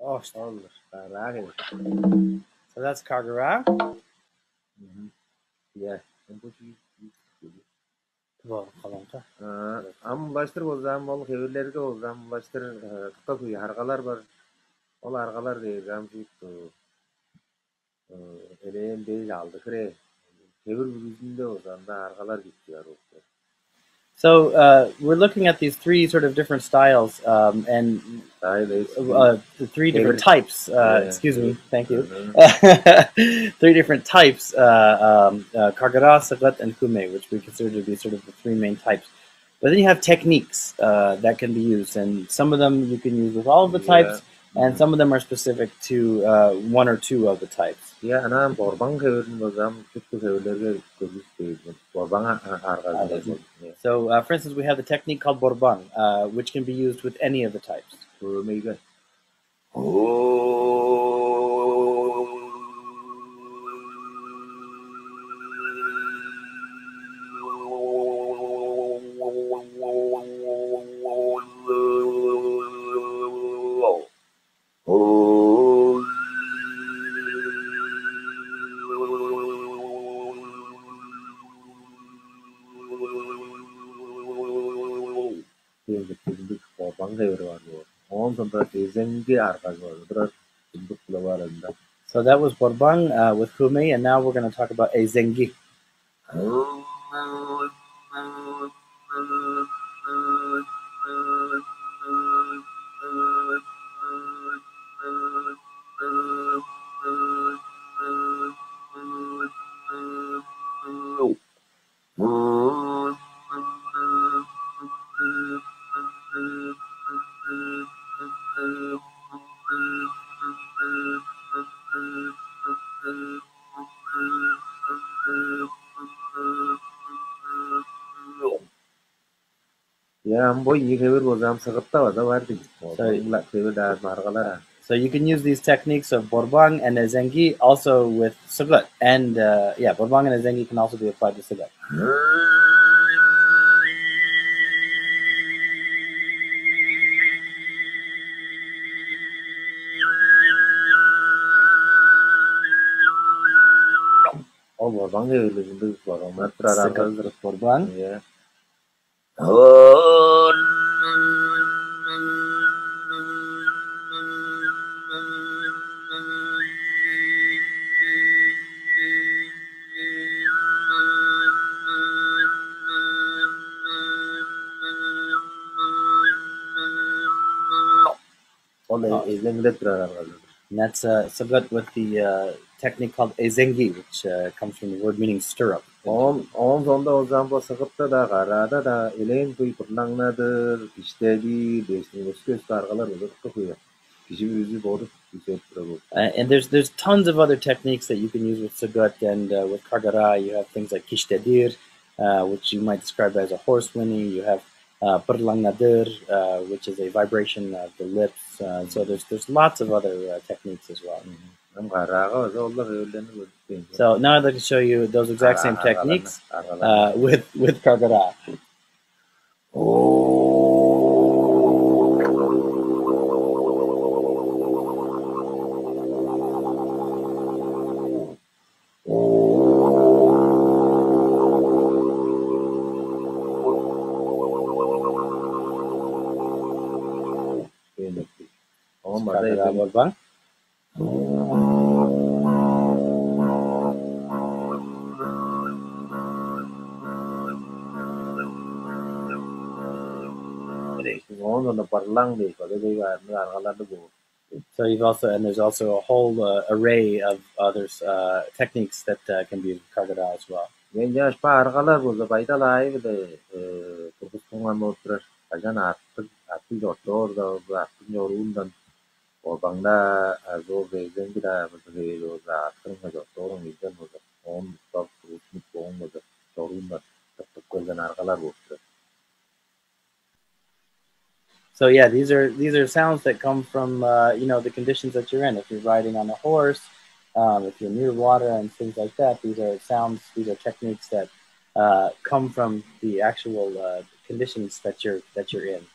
Oh, Olur. Karage. so that's Kargara. Yeah. Bu Well, Kalanka. Амбаштыр болзам, ол хеверлерге болзам, амбаштыр кыта куй аргалар бар. Ол аргалар дегем жит элен бел алды кре. Хевер бүзүндө болзанда аргалар киттер окта. So we're looking at these three sort of different styles and the three different types. Excuse me, thank you. 3 different types: Kargara, Sagat, and Kume, which we consider to be sort of the 3 main types. But then you have techniques that can be used, and some of them you can use with all of the types, and some of them are specific to 1 or 2 of the types. Yeah, anam borbang heverin bolzam, tuttu heverlerge gözüktü. Borbang argalar. So, for instance, we have the technique called Borbang, which can be used with any of the types. Meyge. Borbang hever var bu. On sonra tezengi argal var. Biraz tuttukla var anda. So that was Borbang with Kume, and now we're going to talk about Ezengi. Ya ambo iyi hever bolzam sıgıtta var da vardı. Borbang hever da argalar. So you can use these techniques of Borbang and Ezengi also with Sagat. And Borbang and Ezengi can also be applied to Sagat. O borbang heverlerinde borbang matrar argalır. Borbang. Yeah. And that's Sagat with the technique called Ezengi, which comes from the word meaning stirrup. On sonda o zaman bu sıkıpta da karada da eleğin kuy pırlangnadır, iştedi, beşini göz argalar olur, kuyu. Kişi bir yüzü boğdu, and there's tons of other techniques that you can use with Sagat, and with Kargara you have things like Kishtadir, which you might describe as a horse whinny. You have Pırlangnadır, which is a vibration of the lips. So there's lots of other techniques as well. So now I'd like to show you those exact same techniques with Kargara. Kargara Borbang. on parlang de ko de ga argalar de go. So and there's also a whole array of others techniques that can be used with crocodile as well. Genç argalar bu da bayda lay de kurkustungan motor ajan atı jotor da atı yorundan o bangda azo gezen gida de o da atı jotor ngidan o da on top kurkustuk on da yorundan takkodan argalar bu. So yeah, these are sounds that come from the conditions that you're in. If you're riding on a horse, if you're near water and things like that, these are sounds. These are techniques that come from the actual conditions that you're in.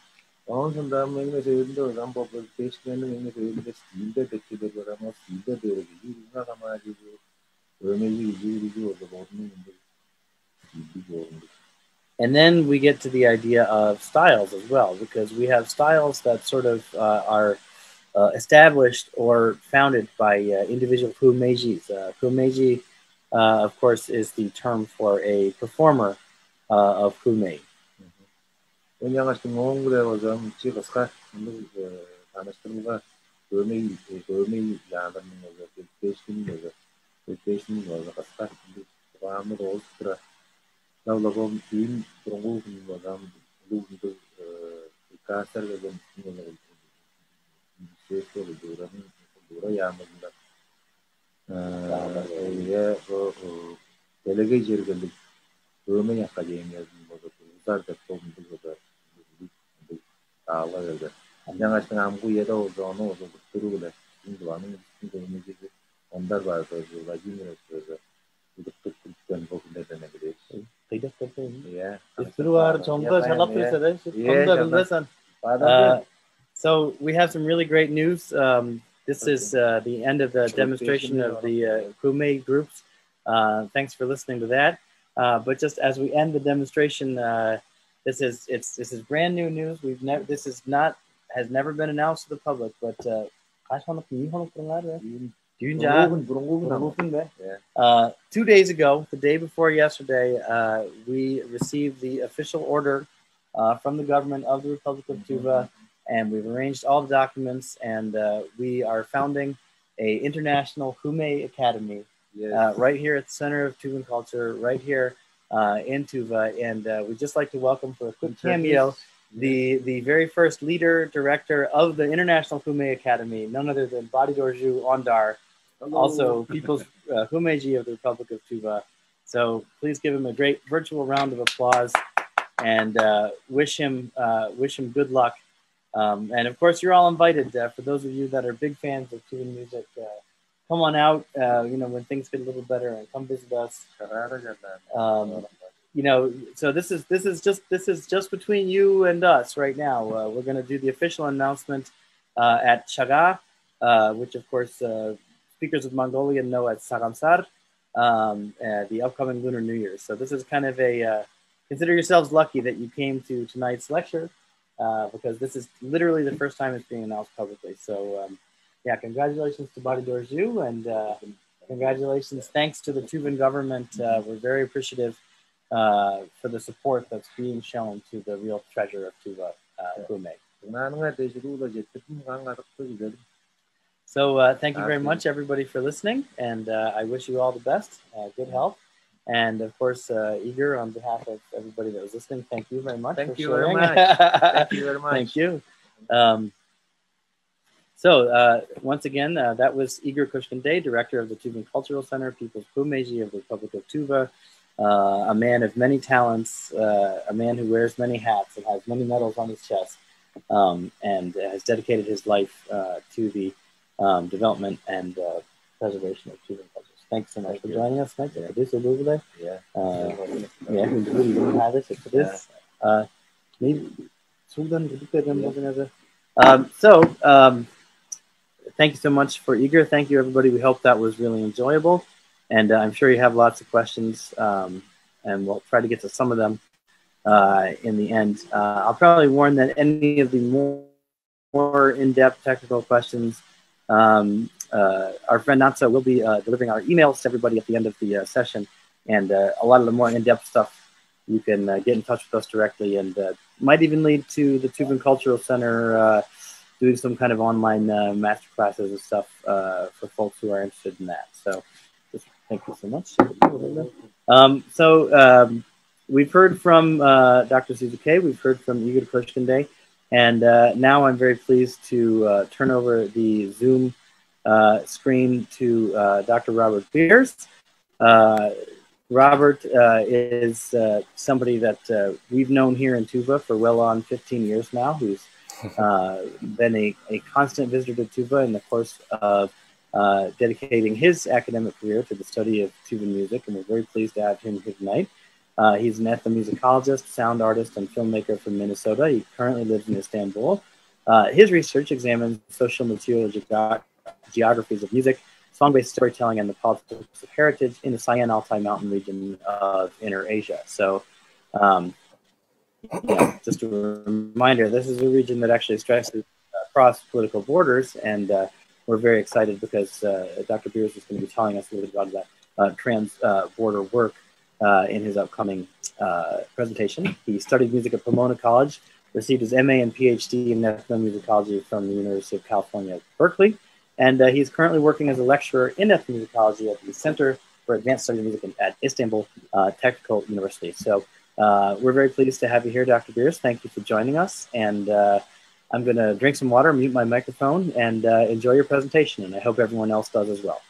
And then we get to the idea of styles as well, because we have styles that sort of are established or founded by individual kumejis. Kumeji, of course, is the term for a performer of kumei. So we have some really great news. This is the end of the demonstration of the Kumei groups. Thanks for listening to that. But just as we end the demonstration, this is brand new news. Has never been announced to the public. But 2 days ago, the day before yesterday, we received the official order from the government of the Republic of Tuva, and we've arranged all the documents, and we are founding an international Kumei Academy right here at the center of Tuvan culture, right here in Tuva. And we'd just like to welcome for a quick cameo the very first leader, director of the International Kumei Academy, none other than Badidorju Ondar, also People's Kumeji of the Republic of Tuva. So please give him a great virtual round of applause and wish him good luck. And of course, you're all invited. For those of you that are big fans of Tuvan music, come on out. When things get a little better, and come visit us. So this is just between you and us right now. We're going to do the official announcement at Chaga, which of course speakers of Mongolian know as Sagamsar, the upcoming Lunar New Year. So this is kind of a consider yourselves lucky that you came to tonight's lecture, because this is literally the first time it's being announced publicly. So congratulations to Badidorju, and congratulations, thanks to the Tuvan government. We're very appreciative for the support that's being shown to the real treasure of Tuva, Kumei. So thank you very much, everybody, for listening, and I wish you all the best, good health, and of course, Igor, on behalf of everybody that was listening, thank you very much. Thank you very much. Thank you very much. Thank you. So once again, that was Igor Kushkandey, director of the Tuvan Cultural Center, People's Kumeji of the Republic of Tuva, a man of many talents, a man who wears many hats and has many medals on his chest, and has dedicated his life to the development and preservation of Tuvan cultures. Thanks so much for joining us tonight. Thank you so much for Igor. Thank you, everybody. We hope that was really enjoyable. And I'm sure you have lots of questions, and we'll try to get to some of them in the end. I'll probably warn that any of the more in-depth technical questions, our friend Natsa will be delivering our emails to everybody at the end of the session. And a lot of the more in-depth stuff, you can get in touch with us directly and might even lead to the Tuvan Cultural Center doing some kind of online master classes and stuff for folks who are interested in that. So just thank you so much. We've heard from Dr. Suzuki, we've heard from Igor Kushkinde, and now I'm very pleased to turn over the Zoom screen to Dr. Robert Beers. Robert is somebody that we've known here in Tuva for well on 15 years now, who's been a constant visitor to Tuva in the course of dedicating his academic career to the study of Tuvan music, and we're very pleased to have him here tonight. He's an ethnomusicologist, sound artist, and filmmaker from Minnesota. He currently lives in Istanbul. His research examines social material geographies of music, song-based storytelling, and the politics of heritage in the Sayan Altai mountain region of Inner Asia. So, just a reminder, this is a region that actually stretches across political borders, and we're very excited because Dr. Beers is going to be telling us a little bit about that trans-border work in his upcoming presentation. He studied music at Pomona College, received his MA and PhD in ethnomusicology from the University of California, Berkeley, and he's currently working as a lecturer in ethnomusicology at the Center for Advanced Study of Music at Istanbul Technical University. So we're very pleased to have you here, Dr. Beers. Thank you for joining us, and I'm going to drink some water, mute my microphone, and enjoy your presentation, and I hope everyone else does as well.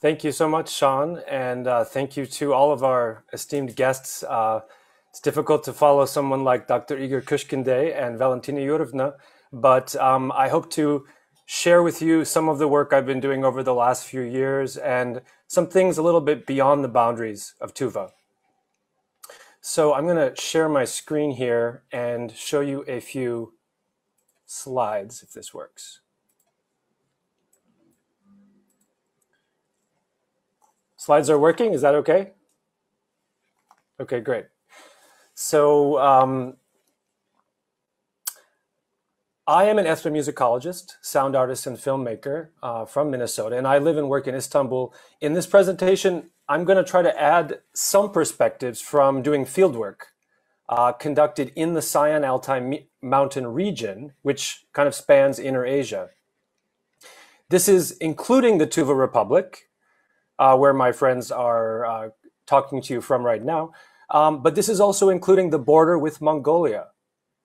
Thank you so much, Sean, and thank you to all of our esteemed guests. It's difficult to follow someone like Dr. Igor Kushkinde and Valentina Yurovna, but I hope to share with you some of the work I've been doing over the last few years and some things a little bit beyond the boundaries of Tuva. So I'm going to share my screen here and show you a few slides, if this works. Slides are working, is that okay? Okay, great. So I am an ethnomusicologist, sound artist, and filmmaker from Minnesota, and I live and work in Istanbul. In this presentation, I'm going to try to add some perspectives from doing fieldwork conducted in the Sayan Altai mountain region, which kind of spans Inner Asia. This is including the Tuva Republic, where my friends are talking to you from right now. But this is also including the border with Mongolia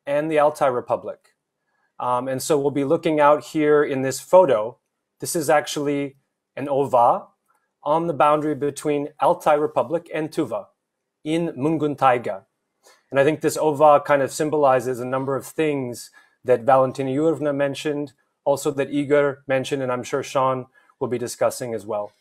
and the Altai Republic. And so we'll be looking out here in this photo. This is actually an ova on the boundary between Altai Republic and Tuva in Mungun Taiga. And I think this ova kind of symbolizes a number of things that Valentina Yurovna mentioned, also that Igor mentioned, and I'm sure Sean will be discussing as well.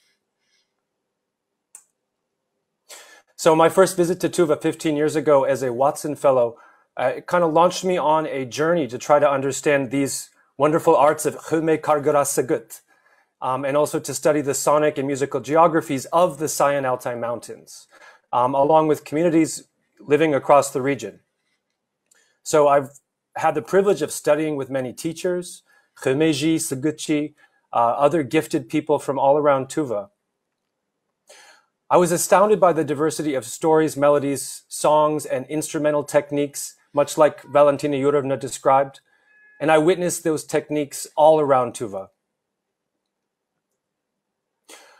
So my first visit to Tuva 15 years ago as a Watson Fellow it kind of launched me on a journey to try to understand these wonderful arts of Khme Kargara Sagut, and also to study the sonic and musical geographies of the Sayan Altai Mountains, along with communities living across the region. So I've had the privilege of studying with many teachers, Khmeji, Sagutchi, other gifted people from all around Tuva. I was astounded by the diversity of stories, melodies, songs, and instrumental techniques, much like Valentina Yurovna described, and I witnessed those techniques all around Tuva.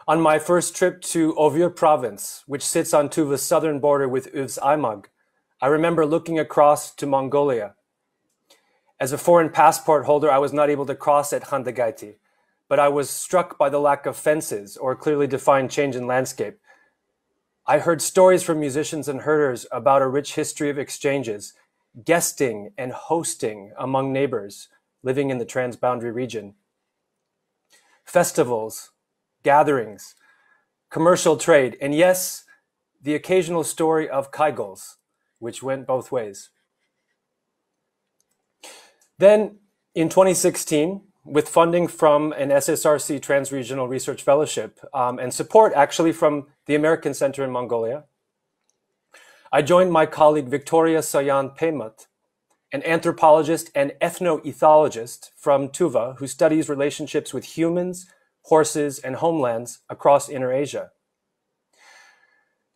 On my first trip to Ovur province, which sits on Tuva's southern border with Uvs Aymag, I remember looking across to Mongolia. As a foreign passport holder, I was not able to cross at Khandagaiti, but I was struck by the lack of fences or clearly defined change in landscape. I heard stories from musicians and herders about a rich history of exchanges, guesting and hosting among neighbors living in the transboundary region. Festivals, gatherings, commercial trade, and yes, the occasional story of kaigols, which went both ways. Then, in 2016, with funding from an SSRC Transregional Research Fellowship and support actually from the American Center in Mongolia, I joined my colleague Victoria Sayan Peymat, an anthropologist and ethnoethologist from Tuva who studies relationships with humans, horses, and homelands across Inner Asia.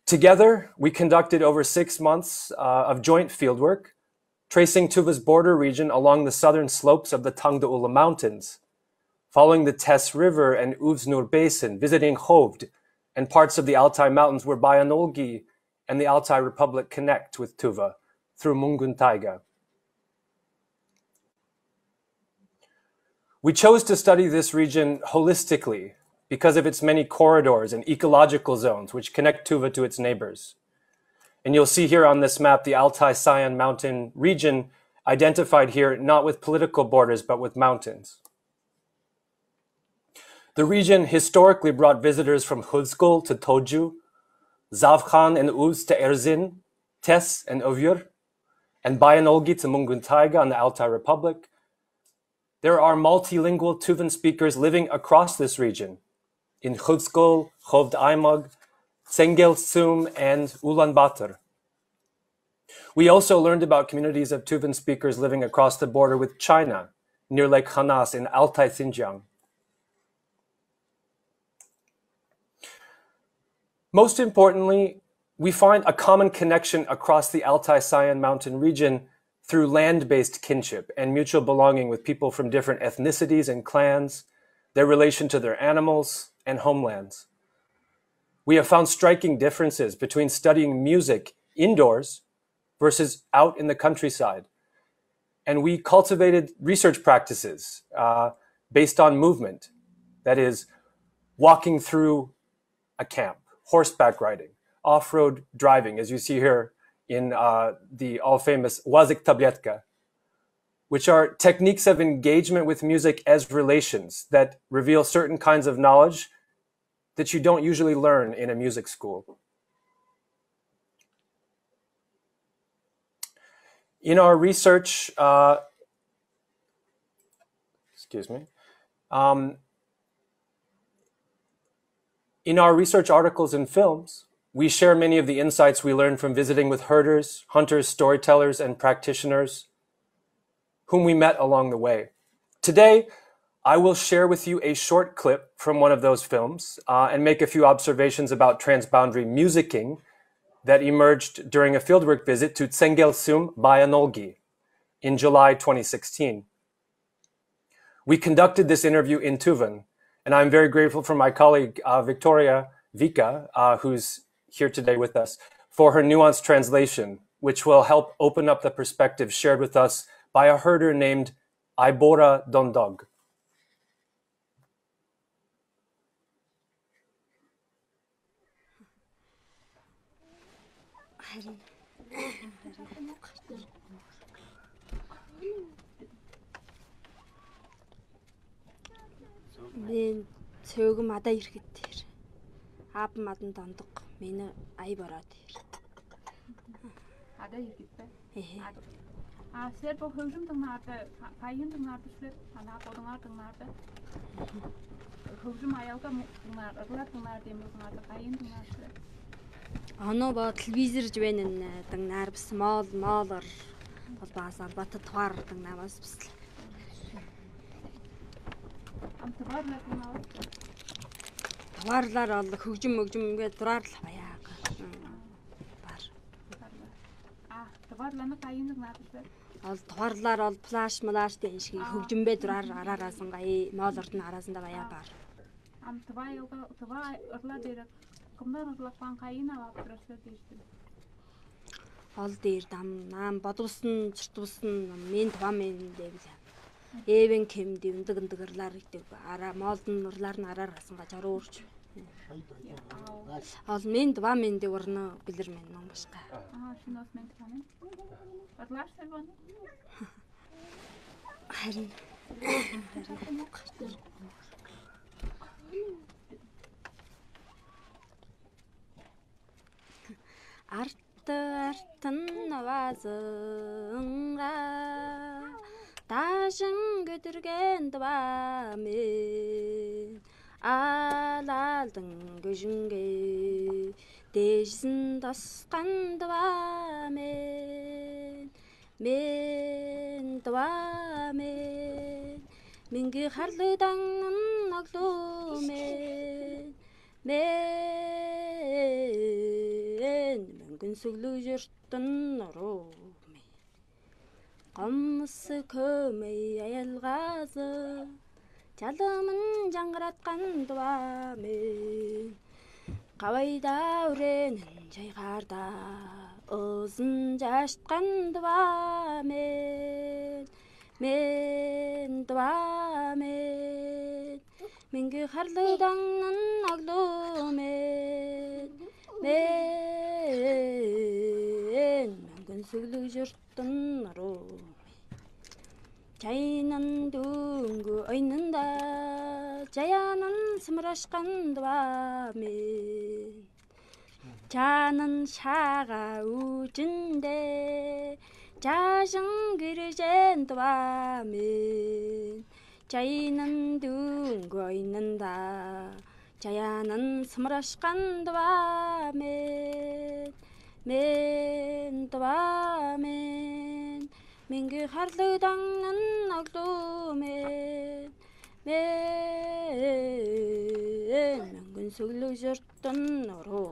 Together, we conducted over 6 months of joint fieldwork, tracing Tuva's border region along the southern slopes of the Tangda Mountains, following the Tess River and Uvznur Basin, visiting Hovd and parts of the Altai Mountains where Bayanolgi and the Altai Republic connect with Tuva through Mungun Taiga. We chose to study this region holistically because of its many corridors and ecological zones which connect Tuva to its neighbors. And you'll see here on this map the Altai-Sayan mountain region identified here not with political borders but with mountains. The region historically brought visitors from Khuzgul to Toju, Zavkhan and Uz to Erzin, Tess and Ovyur, and Bayanolgi to Mungun Taiga and the Altai Republic. There are multilingual Tuvan speakers living across this region, in Khuzgul, Hovd Aimag, Tsengel Sum, and Ulaanbaatar. We also learned about communities of Tuvan speakers living across the border with China, near Lake Khanas in Altai Xinjiang. Most importantly, we find a common connection across the Altai-Sayan mountain region through land-based kinship and mutual belonging with people from different ethnicities and clans, their relation to their animals and homelands. We have found striking differences between studying music indoors versus out in the countryside. And we cultivated research practices based on movement, that is, walking through a camp, horseback riding, off-road driving, as you see here in the all-famous Wazik Tabletka, which are techniques of engagement with music as relations that reveal certain kinds of knowledge that you don't usually learn in a music school. In our research, in our research articles and films, we share many of the insights we learned from visiting with herders, hunters, storytellers, and practitioners whom we met along the way. Today, I will share with you a short clip from one of those films and make a few observations about transboundary musicking that emerged during a fieldwork visit to Tsengel Sum Bayanolgi in July 2016. We conducted this interview in Tuvan, and I'm very grateful for my colleague Victoria Vika, who's here today with us, for her nuanced translation, which will help open up the perspective shared with us by a herder named Ibora Dondog. Мен цөөгм адаа ирэхэд тэр аав мадан дондог миний ая бороо тэр адаа ирэхэд сербо хөвжмдөг наад паяндаг наад тэр анаа бодонгаад наад хөвжм аяага наад оглаад наад юм наад паяндаг наад оно ба телевизэрж байна дан нар бас моолор бол бас албатад тугаардаг намаас бас Тугаарлаар бол хөгжим ингээд дураарл баяаг. Бар. Тугаарлаа кайныг наадтай. Ол тугаарлаар бол флаш малаштай шиг хөгжимбэ дураар араараасан гай моолорд нь араасанда баяа бар. Тваага орлаа дээр комноор орлаа пан кайна автрасаа дийсэн. Ол дээр дам наам бодвсон чиртвсэн мен това мен дэвлээ. Эвэн кем дэвндэг гэдэг араа моолдон нурлаар нь араарсан гаж ороорч. Ол мен два мен дэвэрнэ билэр мен ном башка. Шинос мен тань. Орлаар сэвэн. Харин. Артын вазынга Ташын көтірген дұбамен алалдың көжінге дежсін тосқан дұбамен мен дұбамен менге қарлыдаңын оглумен мен мөнгөн сүглэг жиртэн нуруу мэ гомс көмэй аялгазы жалымын жаңғыратқан дуа мен қавайда үренін жайғарда ұзын жашытқан дуа мен дуа мен менге харлыдаңның оглу мен мөнгөн сүглэг жұрттың нұру жайынан дүнгі ойнында жаянын сымырашқан дуа мен жанын шаға үчінде жажың кіржен дуа мен жайынан дүнгі ойнында жаянын сымырашқан дуа мен дуа мен менге харлыдаңның оглу мен мөнгөн сүглэг жұрттың нұру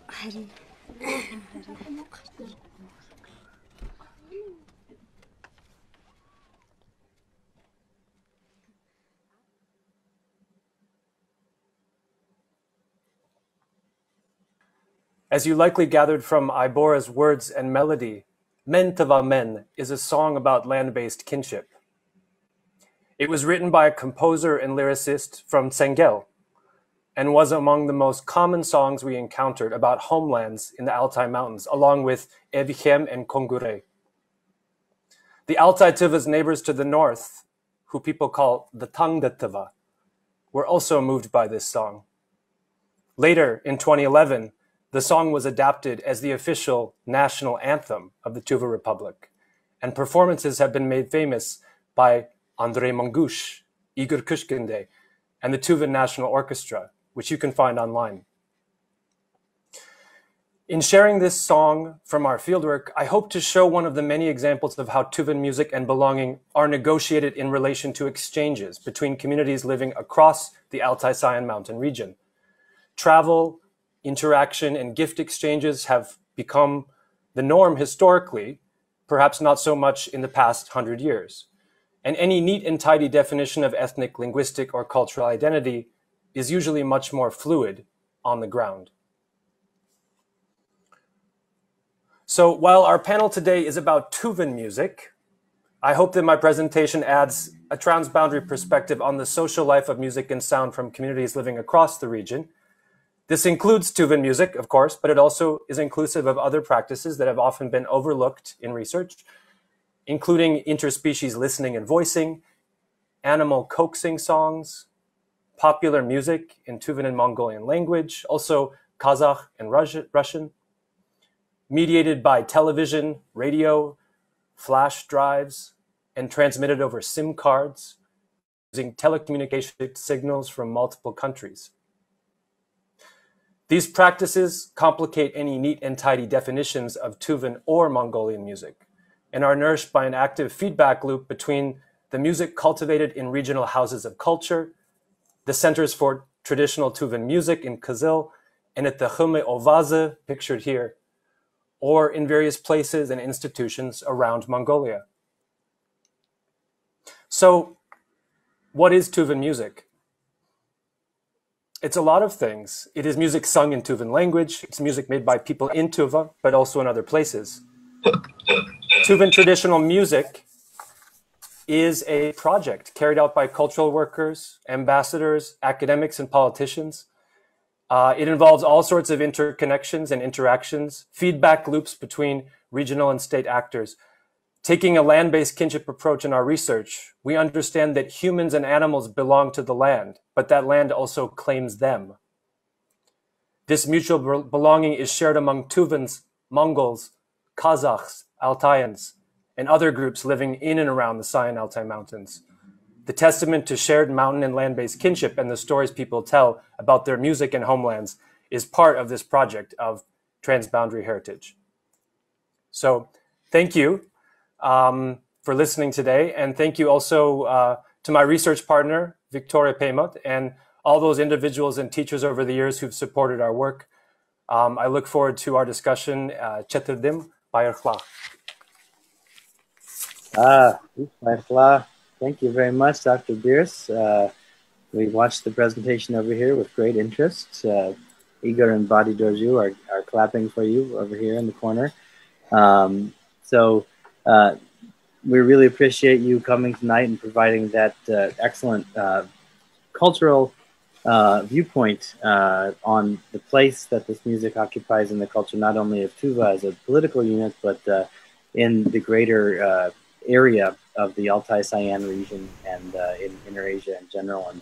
харин As you likely gathered from Ibora's words and melody, Men Tava Men is a song about land-based kinship. It was written by a composer and lyricist from Tsengel and was among the most common songs we encountered about homelands in the Altai Mountains, along with Evichem and Kongure. The Altai Tuva's neighbors to the north, who people call the Tangda Tuva, were also moved by this song. Later, in 2011, the song was adapted as the official national anthem of the Tuva Republic, and performances have been made famous by Andrei Mangush, Igor Kushkinde, and the Tuva National Orchestra, which you can find online. In sharing this song from our fieldwork, I hope to show one of the many examples of how Tuvan music and belonging are negotiated in relation to exchanges between communities living across the Altai Sayan Mountain region. Travel, interaction, and gift exchanges have become the norm historically, perhaps not so much in the past 100 years. And any neat and tidy definition of ethnic, linguistic, or cultural identity is usually much more fluid on the ground. So while our panel today is about Tuvan music, I hope that my presentation adds a transboundary perspective on the social life of music and sound from communities living across the region. This includes Tuvan music, of course, but it also is inclusive of other practices that have often been overlooked in research, including interspecies listening and voicing, animal coaxing songs, popular music in Tuvan and Mongolian language, also Kazakh and Russian, mediated by television, radio, flash drives, and transmitted over SIM cards, using telecommunication signals from multiple countries. These practices complicate any neat and tidy definitions of Tuvan or Mongolian music and are nourished by an active feedback loop between the music cultivated in regional houses of culture, the Centers for Traditional Tuvan Music in Kizil, and at the Khume Ovaze, pictured here, or in various places and institutions around Mongolia. So, what is Tuvan music? It's a lot of things. It is music sung in Tuvan language. It's music made by people in Tuva, but also in other places. Tuvan traditional music is a project carried out by cultural workers, ambassadors, academics, and politicians. It involves all sorts of interconnections and interactions, feedback loops between regional and state actors. Taking a land-based kinship approach in our research, we understand that humans and animals belong to the land, but that land also claims them. This mutual belonging is shared among Tuvans, Mongols, Kazakhs, Altaians, and other groups living in and around the Sayan Altai Mountains. The testament to shared mountain and land-based kinship and the stories people tell about their music and homelands is part of this project of transboundary heritage. So thank you for listening today, and thank you also to my research partner, Victoria Peymot, and all those individuals and teachers over the years who've supported our work. I look forward to our discussion. Chetirdim, Bayarkhla. Thank you very much, Dr. Bierce. We watched the presentation over here with great interest. Igor and Badi Dorju are clapping for you over here in the corner. We really appreciate you coming tonight and providing that excellent cultural viewpoint on the place that this music occupies in the culture, not only of Tuva as a political unit, but in the greater area of the Altai-Sayan region and in Inner-Asia in general, and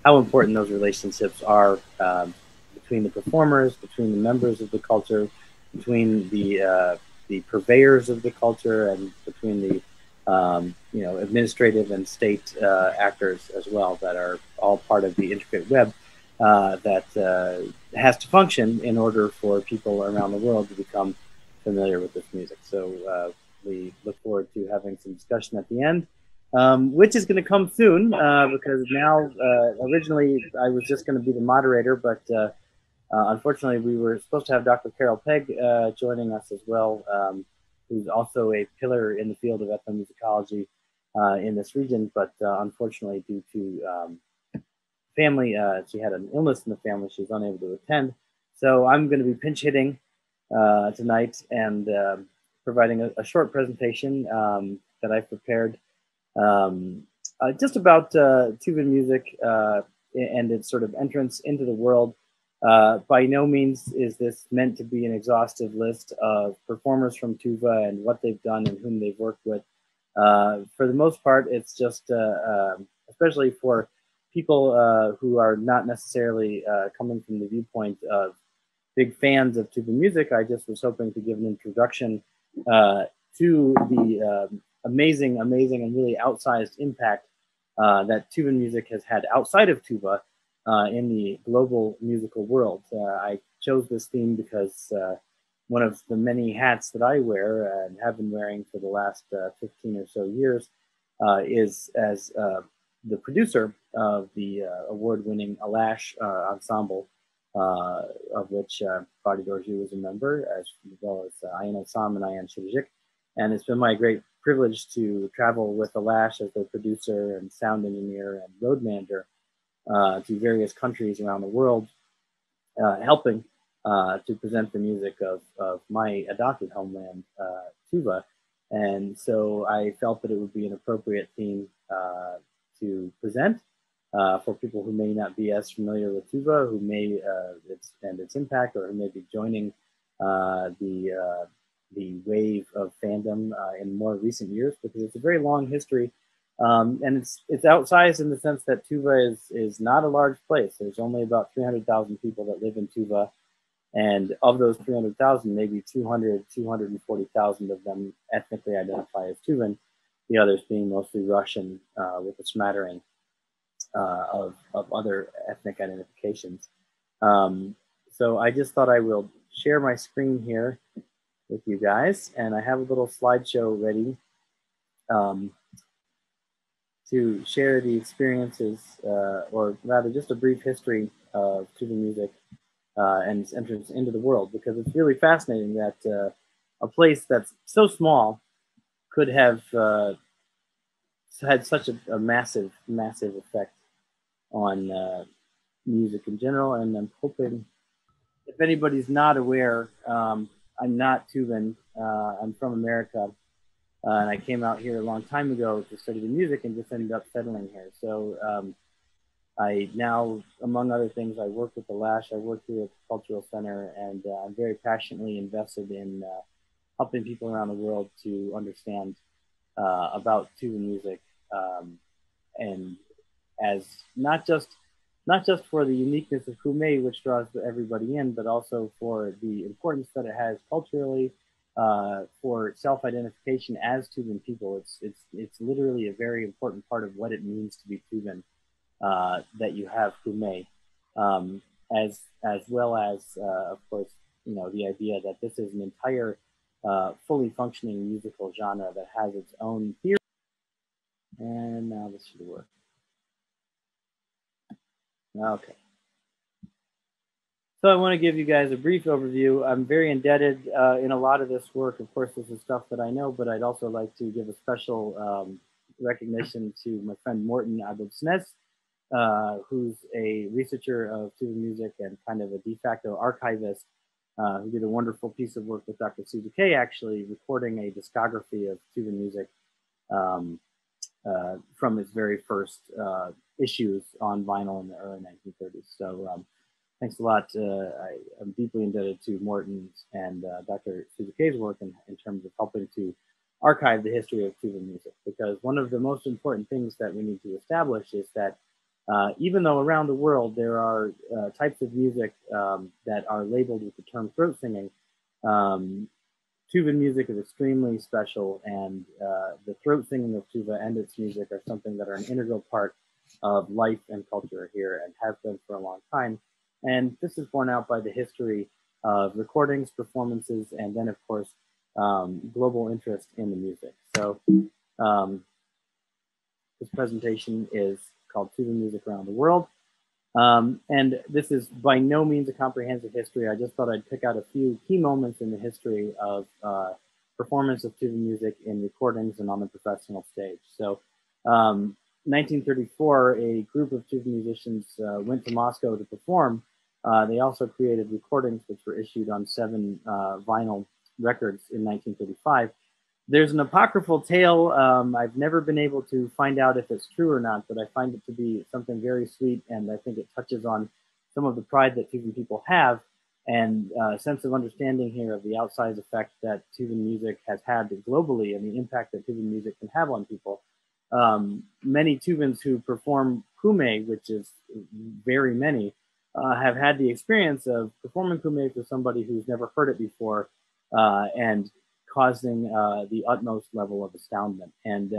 how important those relationships are between the performers, between the members of the culture, between the purveyors of the culture, and between the administrative and state actors as well, that are all part of the intricate web that has to function in order for people around the world to become familiar with this music. So we look forward to having some discussion at the end, which is going to come soon because now, originally I was just going to be the moderator, but unfortunately we were supposed to have Dr. Carol Pegg joining us as well, who's also a pillar in the field of ethnomusicology in this region, but unfortunately due to family, she had an illness in the family, she was unable to attend. So I'm going to be pinch hitting tonight and providing a short presentation that I've prepared just about Tuvan music and its sort of entrance into the world. By no means is this meant to be an exhaustive list of performers from Tuva and what they've done and whom they've worked with. For the most part, it's just, especially for people who are not necessarily coming from the viewpoint of big fans of Tuva music, I just was hoping to give an introduction to the amazing and really outsized impact that Tuvan music has had outside of Tuva in the global musical world. I chose this theme because one of the many hats that I wear and have been wearing for the last 15 or so years is as the producer of the award-winning Alash ensemble, of which Badi Dorju is a member, as well as Ayan Osam and Ayan Shirjik. And it's been my great privilege to travel with Alash as their producer and sound engineer and road manager to various countries around the world, helping to present the music of my adopted homeland, Tuva. And so I felt that it would be an appropriate theme to present for people who may not be as familiar with Tuva, who may its impact, or who may be joining the wave of fandom in more recent years, because it's a very long history. And it's outsized in the sense that Tuva is not a large place. There's only about 300,000 people that live in Tuva. And of those 300,000, maybe 240,000 of them ethnically identify as Tuvan, the others being mostly Russian with a smattering of other ethnic identifications. So I just thought I will share my screen here with you guys. And I have a little slideshow ready to share the experiences, or rather just a brief history of Tuvan music and its entrance into the world, because it's really fascinating that a place that's so small could have had such a massive effect on music in general. And I'm hoping, if anybody's not aware, I'm not Tuvan. I'm from America. And I came out here a long time ago to study the music and just ended up settling here. So I now, among other things, I work with the Lash. I work here at the Cultural Center, and I'm very passionately invested in helping people around the world to understand about Tuvan music, and as not just for the uniqueness of Kume, which draws everybody in, but also for the importance that it has culturally, for self-identification as Tuvan people. It's literally a very important part of what it means to be Tuvan. That you have Kume, as well as, of course, the idea that this is an entire fully functioning musical genre that has its own theory. And now this should work. Okay. So I want to give you guys a brief overview. I'm very indebted in a lot of this work. Of course, this is stuff that I know, but I'd also like to give a special recognition to my friend Morten Abelsnes, who's a researcher of tuba music and kind of a de facto archivist, who did a wonderful piece of work with Dr. Suzuki, actually recording a discography of tuba music from its very first issues on vinyl in the early 1930s. So thanks a lot. I'm deeply indebted to Morten's and Dr. Suzuki's work in terms of helping to archive the history of tuba music, because one of the most important things that we need to establish is that even though around the world there are types of music that are labeled with the term throat singing, tuba music is extremely special, and the throat singing of tuba and its music are something that are an integral part of life and culture here and have been for a long time. And this is borne out by the history of recordings, performances, and then, of course, global interest in the music. So this presentation is called Tuba Music Around the World. And this is by no means a comprehensive history. I just thought I'd pick out a few key moments in the history of performance of tuba music in recordings and on the professional stage. So 1934, a group of tuba musicians went to Moscow to perform. They also created recordings which were issued on 7 vinyl records in 1935. There's an apocryphal tale. I've never been able to find out if it's true or not, but I find it to be something very sweet, and I think it touches on some of the pride that tuba people have and a sense of understanding here of the outsized effect that tuba music has had globally and the impact that tuba music can have on people. Many tubans who perform kume, which is very many, have had the experience of performing kume for somebody who's never heard it before and causing the utmost level of astoundment. And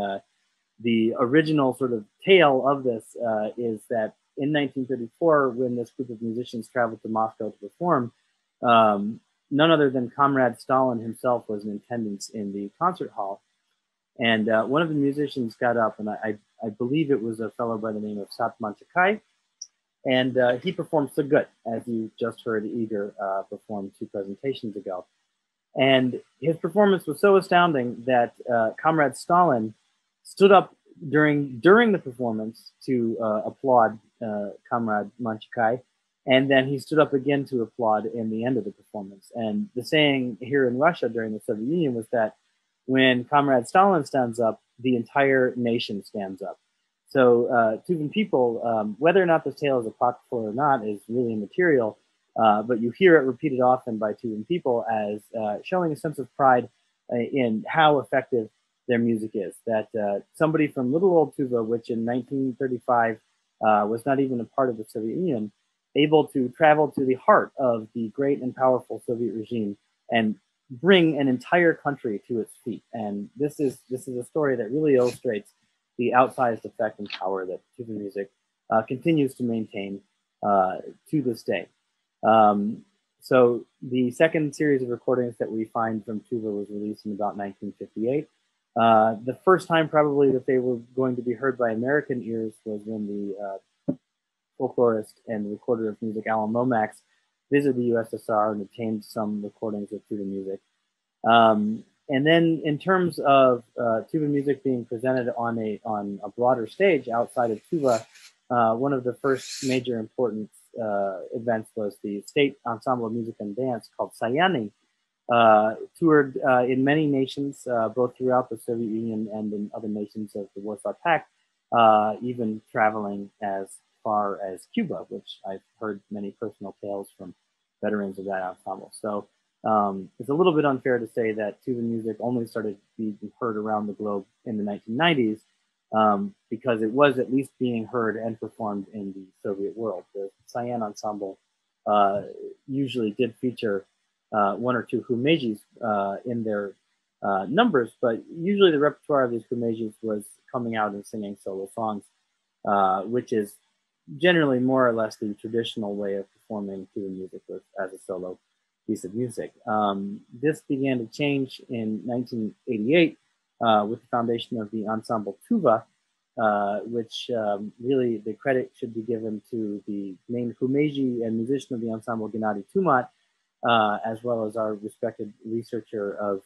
the original sort of tale of this is that in 1934, when this group of musicians traveled to Moscow to perform, none other than Comrade Stalin himself was in attendance in the concert hall. And one of the musicians got up, and I believe it was a fellow by the name of Sat Manchakai, and he performed Sagut, as you just heard Igor perform 2 presentations ago. And his performance was so astounding that Comrade Stalin stood up during the performance to applaud Comrade Manchakai, and then he stood up again to applaud in the end of the performance. And the saying here in Russia during the Soviet Union was that when Comrade Stalin stands up, the entire nation stands up. So Tuvan people, whether or not this tale is apocryphal or not is really immaterial, but you hear it repeated often by Tuvan people as showing a sense of pride in how effective their music is. That somebody from little old Tuva, which in 1935 was not even a part of the Soviet Union, able to travel to the heart of the great and powerful Soviet regime and bring an entire country to its feet. And this is a story that really illustrates the outsized effect and power that tuba music continues to maintain to this day. So the second series of recordings that we find from tuba was released in about 1958. The first time probably that they were going to be heard by American ears was when the folklorist and recorder of music Alan Lomax visited the USSR and obtained some recordings of tuba music. And then in terms of tuba music being presented on a broader stage outside of tuba, one of the first major important events was the State Ensemble of Music and Dance called Sayani, toured in many nations, both throughout the Soviet Union and in other nations of the Warsaw Pact, even traveling as far as Cuba, which I've heard many personal tales from veterans of that ensemble. So it's a little bit unfair to say that tuba music only started being heard around the globe in the 1990s, because it was at least being heard and performed in the Soviet world. The Sayan ensemble usually did feature 1 or 2 khumejis in their numbers, but usually the repertoire of these khumejis was coming out and singing solo songs, which is generally more or less the traditional way of performing tuba music as a solo piece of music. This began to change in 1988 with the foundation of the Ensemble Tuva, which really the credit should be given to the main Khumeji and musician of the ensemble, Gennady Tumat, as well as our respected researcher of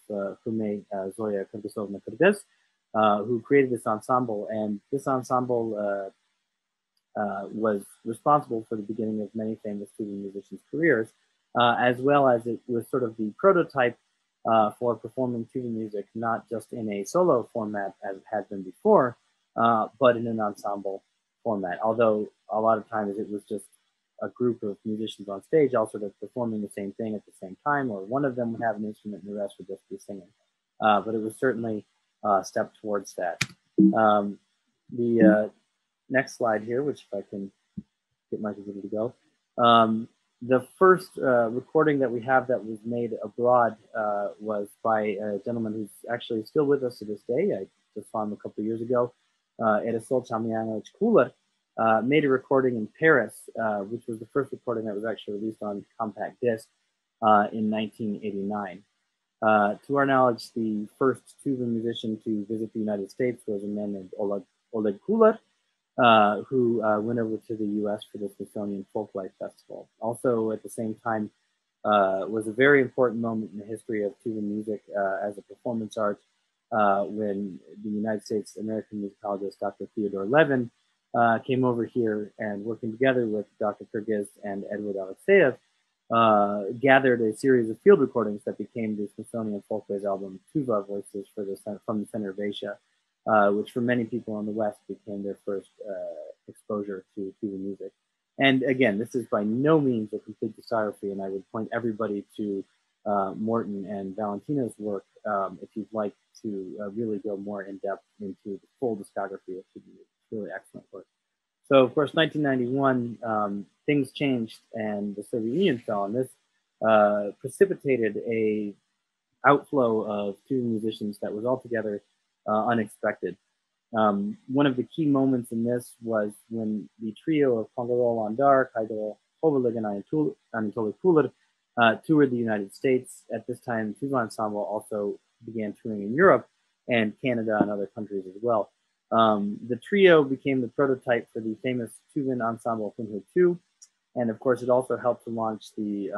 Khume, Zoya Kyrgyzovna Kyrgyz, who created this ensemble. And this ensemble was responsible for the beginning of many famous Tuvan musicians' careers, as well as it was sort of the prototype for performing Tuvan music, not just in a solo format as it had been before, but in an ensemble format. Although a lot of times it was just a group of musicians on stage all sort of performing the same thing at the same time, or one of them would have an instrument and the rest would just be singing. But it was certainly a step towards that. The next slide here, which if I can get my computer to go. The first recording that we have that was made abroad was by a gentleman who's actually still with us to this day. I just saw him a couple of years ago. Erasol Chamyanovich Kuler made a recording in Paris, which was the first recording that was actually released on compact disc in 1989. To our knowledge, the first Tuvan musician to visit the United States was a man named Oleg Kuler, who went over to the U.S. for the Smithsonian Folklife Festival. Also, at the same time, was a very important moment in the history of Tuvan music as a performance art when the United States American musicologist Dr. Theodore Levin came over here and, working together with Dr. Kyrgyz and Edward Alexeyev, gathered a series of field recordings that became the Smithsonian Folkways album Tuva Voices from the Center of Asia, which for many people in the West became their first exposure to Tuva music. And again, this is by no means a complete discography, and I would point everybody to Morton and Valentina's work if you'd like to really go more in depth into the full discography of Tuva music. It's really excellent work. So, of course, 1991, things changed and the Soviet Union fell, and this precipitated a outflow of Tuva musicians that was altogether unexpected. One of the key moments in this was when the trio of Kongorol Andar, Kaidol Hovalig, and Anatoly Kuler toured the United States. At this time, Tuva Ensemble also began touring in Europe and Canada and other countries as well. The trio became the prototype for the famous Tuvan ensemble Hunho 2, and of course it also helped to launch the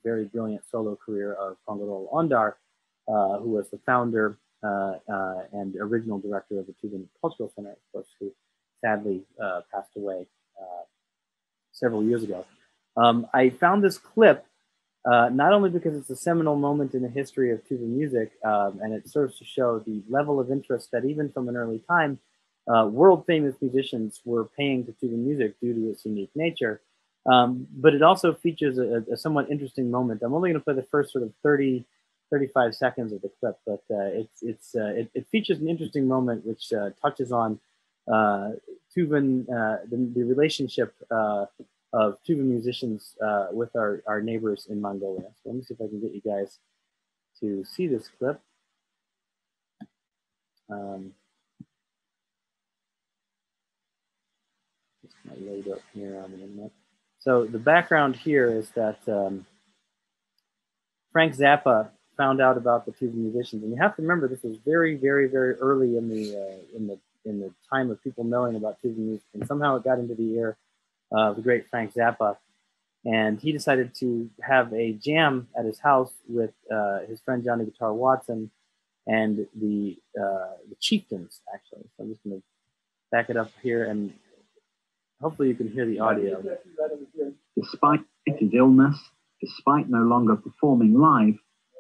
very brilliant solo career of Kongorol Andar, who was the founder and original director of the Tuvan Cultural Center, of course, who sadly passed away several years ago. I found this clip not only because it's a seminal moment in the history of Tuvan music, and it serves to show the level of interest that even from an early time, world famous musicians were paying to Tuvan music due to its unique nature. But it also features a somewhat interesting moment. I'm only going to play the first sort of 35 seconds of the clip, but it features an interesting moment which touches on Tuvan, the relationship of Tuvan musicians with our neighbors in Mongolia. So let me see if I can get you guys to see this clip. Just going to load up here on the internet. So the background here is that Frank Zappa found out about the Tuvan musicians, and you have to remember this was very, very, very early in the time of people knowing about Tuvan music, and somehow it got into the ear of the great Frank Zappa, and he decided to have a jam at his house with his friend Johnny Guitar Watson and the Chieftains, actually. So I'm just going to back it up here, and hopefully you can hear the audio. Despite his illness, despite no longer performing live,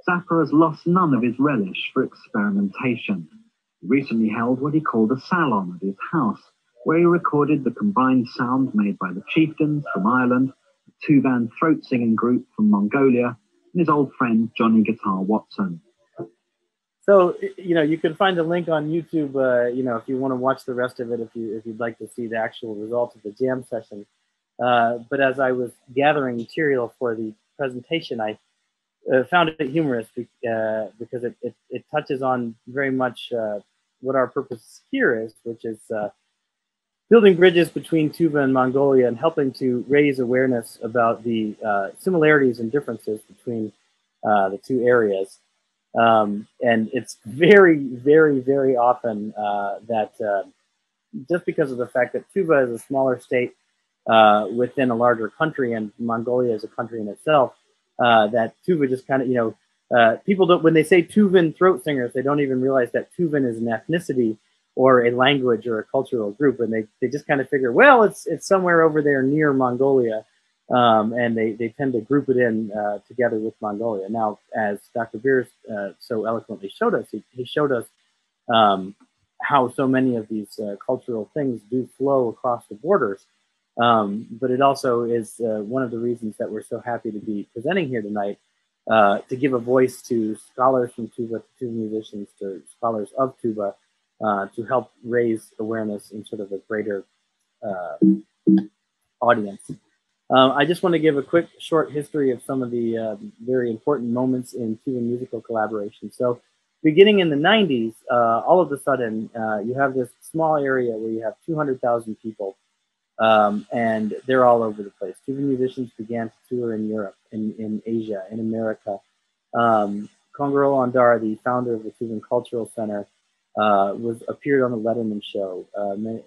Zappa has lost none of his relish for experimentation. He recently held what he called a salon at his house, where he recorded the combined sound made by the Chieftains from Ireland, the Tuvan throat singing group from Mongolia, and his old friend Johnny Guitar Watson. So, you can find a link on YouTube, if you want to watch the rest of it, if you'd like to see the actual results of the jam session. But as I was gathering material for the presentation, I found it humorous because it touches on very much what our purpose here is, which is building bridges between Tuva and Mongolia and helping to raise awareness about the similarities and differences between the two areas. And it's very, very, very often that just because of the fact that Tuva is a smaller state within a larger country, and Mongolia is a country in itself, that Tuva just kind of, people don't, when they say Tuvan throat singers, they don't even realize that Tuvan is an ethnicity or a language or a cultural group, and they just kind of figure, well, it's somewhere over there near Mongolia, and they tend to group it in together with Mongolia. Now, as Dr. Beers so eloquently showed us, he showed us how so many of these cultural things do flow across the borders. But it also is one of the reasons that we're so happy to be presenting here tonight, to give a voice to scholars from Tuva, to Tuva musicians, to scholars of Tuva, to help raise awareness in sort of a greater audience. I just want to give a quick short history of some of the very important moments in Tuva musical collaboration. So beginning in the 90s, all of a sudden, you have this small area where you have 200,000 people, and they're all over the place. Tuva musicians began to tour in Europe, in Asia, in America. Kongaro Andar, the founder of the Tuvan Cultural Center, appeared on the Letterman show.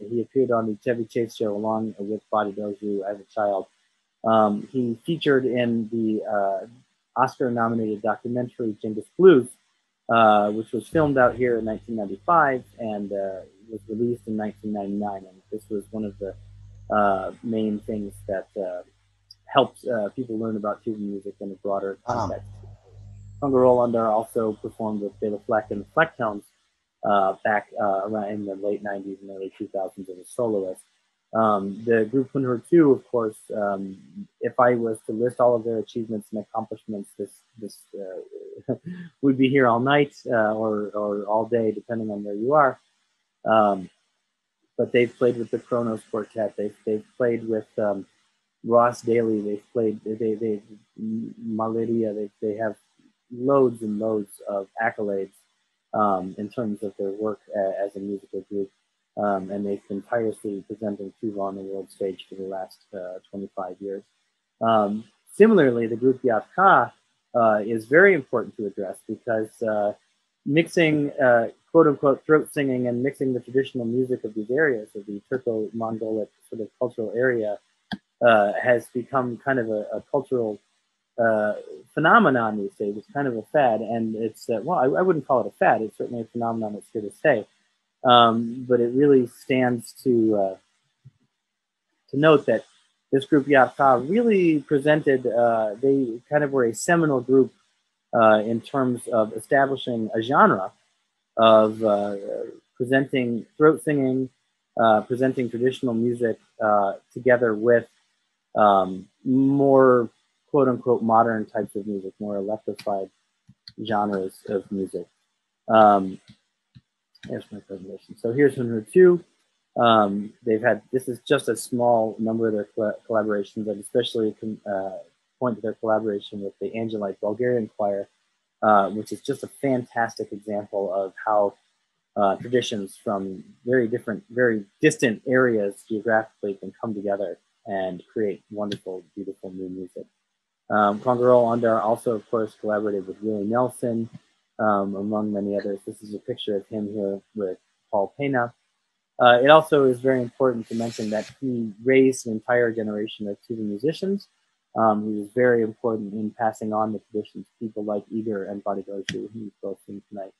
He appeared on the Chevy Chase show along with Body Doju as a child. He featured in the Oscar-nominated documentary Genghis Blues, which was filmed out here in 1995 and was released in 1999. And this was one of the main things that helped people learn about Tuvan music in a broader context. Kongaro Andar also performed with Bela Fleck and the Flecktones back around in the late 90s and early 2000s as a soloist. The group Hunhur 2, of course, if I was to list all of their achievements and accomplishments, this would be here all night or all day, depending on where you are. But they've played with the Kronos Quartet. They've played with Ross Daly. They've played Malaria. They have loads and loads of accolades in terms of their work as a musical group. And they've been tirelessly presenting Tuva on the world stage for the last 25 years. Similarly, the group Yat Kha is very important to address because mixing quote-unquote throat singing and mixing the traditional music of these areas, of the Turco-Mongolic sort of cultural area, has become kind of a cultural phenomenon these days. It's kind of a fad, and it's, well, I wouldn't call it a fad. It's certainly a phenomenon that's here to stay. But it really stands to note that this group Yat Kha really presented, they kind of were a seminal group in terms of establishing a genre of presenting throat singing, presenting traditional music together with more quote-unquote modern types of music, more electrified genres of music. Here's my presentation. So here's Hunhur 2. They've had, this is just a small number of their collaborations. I'd especially point to their collaboration with the Angelite Bulgarian Choir, which is just a fantastic example of how traditions from very different, very distant areas geographically can come together and create wonderful, beautiful new music. Kongaro Andar also, of course, collaborated with Willie Nelson, among many others. This is a picture of him here with Paul Pena. It also is very important to mention that he raised an entire generation of Tuva musicians. He was very important in passing on the traditions to people like Igor and Badigoju, who we've both seen tonight.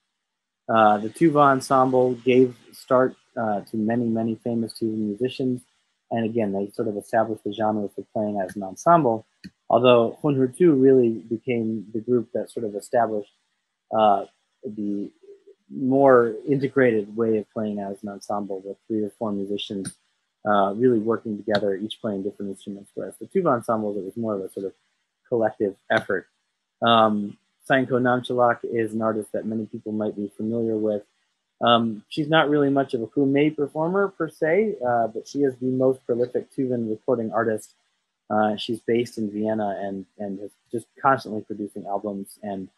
The Tuva ensemble gave start to many, many famous Tuva musicians. And again, they sort of established the genre for playing as an ensemble. Although Hunhur 2 really became the group that sort of established the more integrated way of playing as an ensemble with 3 or 4 musicians really working together, each playing different instruments. Whereas the Tuva ensembles, it was more of a sort of collective effort. Sainko Namchalak is an artist that many people might be familiar with. She's not really much of a Kume performer per se, but she is the most prolific Tuvan recording artist. She's based in Vienna and is just constantly producing albums, and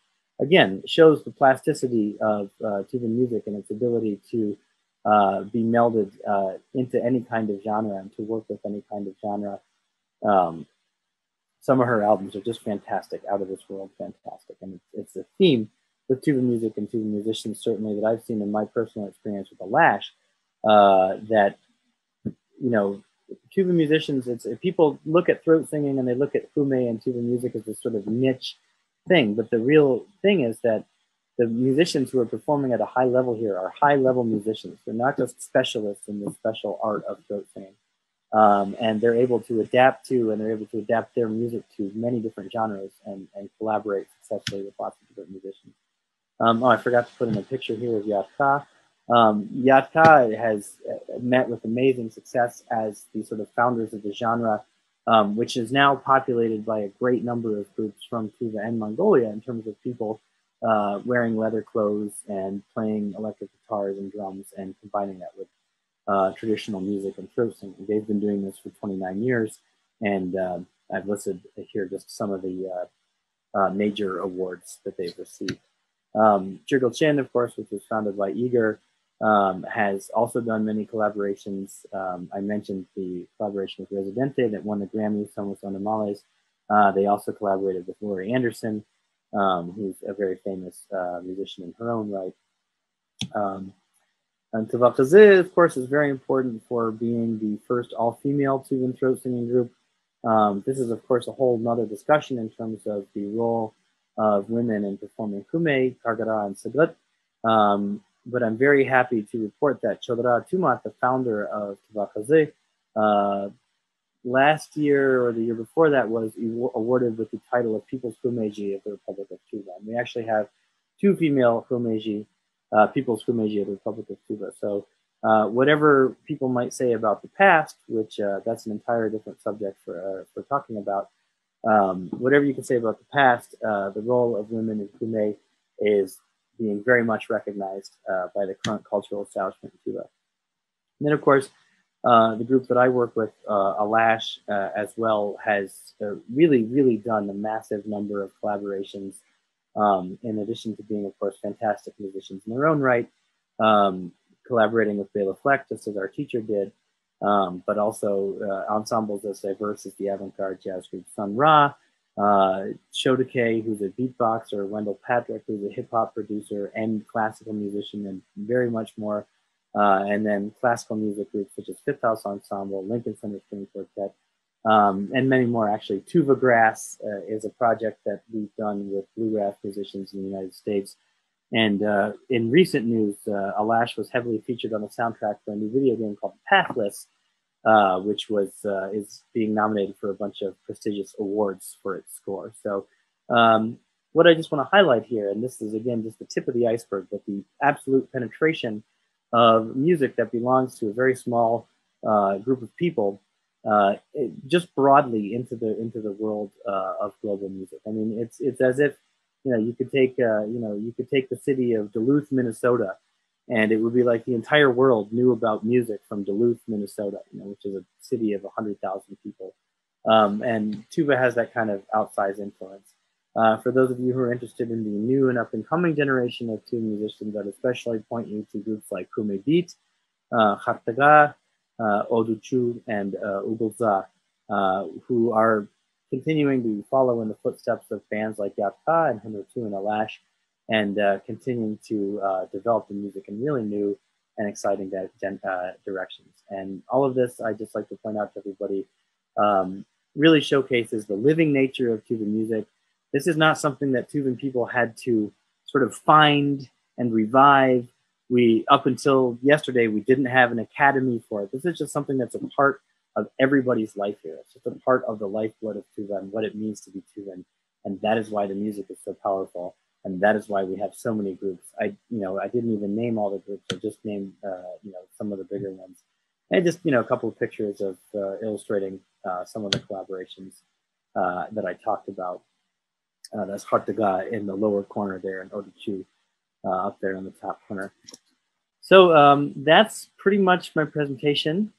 again, shows the plasticity of Tuvan music and its ability to be melded into any kind of genre and to work with any kind of genre. Some of her albums are just fantastic, out of this world fantastic, and it's a theme with Tuvan music and Tuvan musicians certainly that I've seen in my personal experience with the Lash, that, you know, tuba musicians, people look at throat singing and they look at hume and tuba music as this sort of niche thing, but the real thing is that the musicians who are performing at a high level here are high level musicians. They're not just specialists in the special art of throat singing. And they're able to adapt to, and they're able to adapt their music to many different genres and collaborate successfully with lots of different musicians. Oh, I forgot to put in a picture here of Yadka. Yadka has met with amazing success as the sort of founders of the genre, which is now populated by a great number of groups from Tuva and Mongolia in terms of people wearing leather clothes and playing electric guitars and drums and combining that with traditional music and throat singing. They've been doing this for 29 years, and I've listed here just some of the major awards that they've received. Jirgulchen, of course, which was founded by Igor, has also done many collaborations. I mentioned the collaboration with Residente that won the Grammy, Somos Animales. They also collaborated with Laurie Anderson, who's a very famous musician in her own right. And Tuvakaze, of course, is very important for being the first all-female tuba throat singing group. This is, of course, a whole nother discussion in terms of the role of women in performing kume, kargara, and sagut. But I'm very happy to report that Chodra Tumat, the founder of Tuvakaze, last year or the year before that was awarded with the title of People's Kumeji of the Republic of Tuva. And we actually have 2 female Kumeji, People's Kumeji of the Republic of Tuva. So whatever people might say about the past, which that's an entire different subject for talking about, whatever you can say about the past, the role of women in Kume is being very much recognized by the current cultural establishment in Tuva. And then, of course, the group that I work with, Alash, as well, has really, really done a massive number of collaborations, in addition to being, of course, fantastic musicians in their own right, collaborating with Bela Fleck, just as our teacher did, but also ensembles as diverse as the avant-garde jazz group Sun Ra, Shodake, who's a beatboxer, Wendell Patrick, who's a hip-hop producer and classical musician, and very much more. And then classical music groups such as Fifth House Ensemble, Lincoln Center String Quartet, and many more. Actually, Tuva Grass is a project that we've done with bluegrass musicians in the United States. And in recent news, Alash was heavily featured on the soundtrack for a new video game called Pathless, which is being nominated for a bunch of prestigious awards for its score. So what I just want to highlight here, and this is again just the tip of the iceberg, but the absolute penetration of music that belongs to a very small group of people, just broadly into the world of global music. I mean, it's as if you could take the city of Duluth, Minnesota, and it would be like the entire world knew about music from Duluth, Minnesota, which is a city of 100,000 people. And Tuva has that kind of outsized influence. For those of you who are interested in the new and up-and-coming generation of Tuva musicians, I'd especially point you to groups like Kume Beat, Khartaga, Oduchu, and Ugulza, who are continuing to follow in the footsteps of bands like Yatka and Hinutu and Alash, and continuing to develop the music in really new and exciting directions. And all of this, I just like to point out to everybody, really showcases the living nature of Tuvan music. This is not something that Tuvan people had to sort of find and revive. Up until yesterday, we didn't have an academy for it. This is just something that's a part of everybody's life here. It's just a part of the lifeblood of Tuvan, what it means to be Tuvan. And that is why the music is so powerful. And that is why we have so many groups. I didn't even name all the groups. I just named, some of the bigger ones. And just, a couple of pictures of illustrating some of the collaborations that I talked about. That's Khartaga in the lower corner there, and Oduchu up there in the top corner. So that's pretty much my presentation.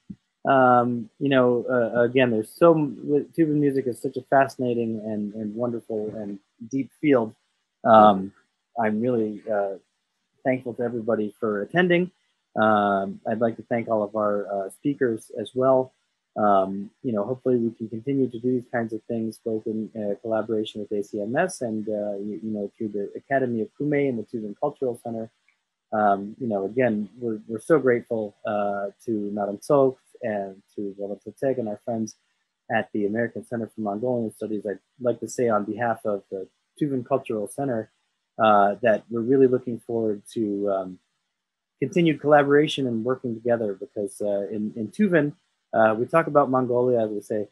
Again, there's Tuvan music is such a fascinating and wonderful and deep field. I'm really thankful to everybody for attending. I'd like to thank all of our speakers as well. Hopefully we can continue to do these kinds of things, both in collaboration with ACMS and, through the Academy of Kume and the Tuvan Cultural Center. Again, we're so grateful to Madam Sok and to Wolof and our friends at the American Center for Mongolian Studies. I'd like to say on behalf of the Tuvan Cultural Center that we're really looking forward to continued collaboration and working together, because in Tuvan, we talk about Mongolia, as we say,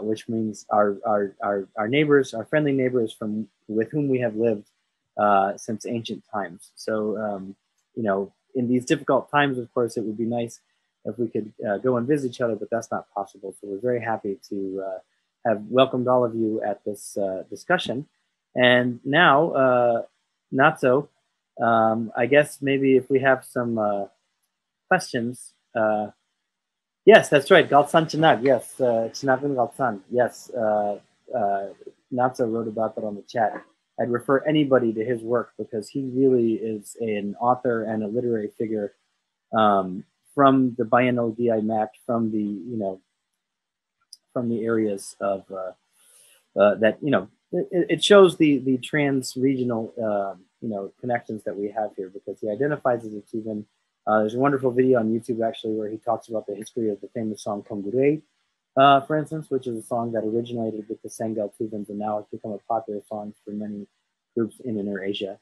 which means our neighbors, our friendly neighbors with whom we have lived since ancient times. So, in these difficult times, of course, it would be nice if we could go and visit each other, but that's not possible. So we're very happy to have welcomed all of you at this discussion. And now, Natso, I guess maybe if we have some questions. Yes, that's right. Galtsan Chinag. Yes, Chinagin Galtsan. Yes, Natso wrote about that on the chat. I'd refer anybody to his work because he really is an author and a literary figure from the Bayanol Di mapped from the areas of that it shows the trans-regional connections that we have here, because he identifies as a Tuvan. There's a wonderful video on YouTube actually where he talks about the history of the famous song Kongurei, for instance, which is a song that originated with the Sengel Tuvans and now has become a popular song for many groups in Inner Asia.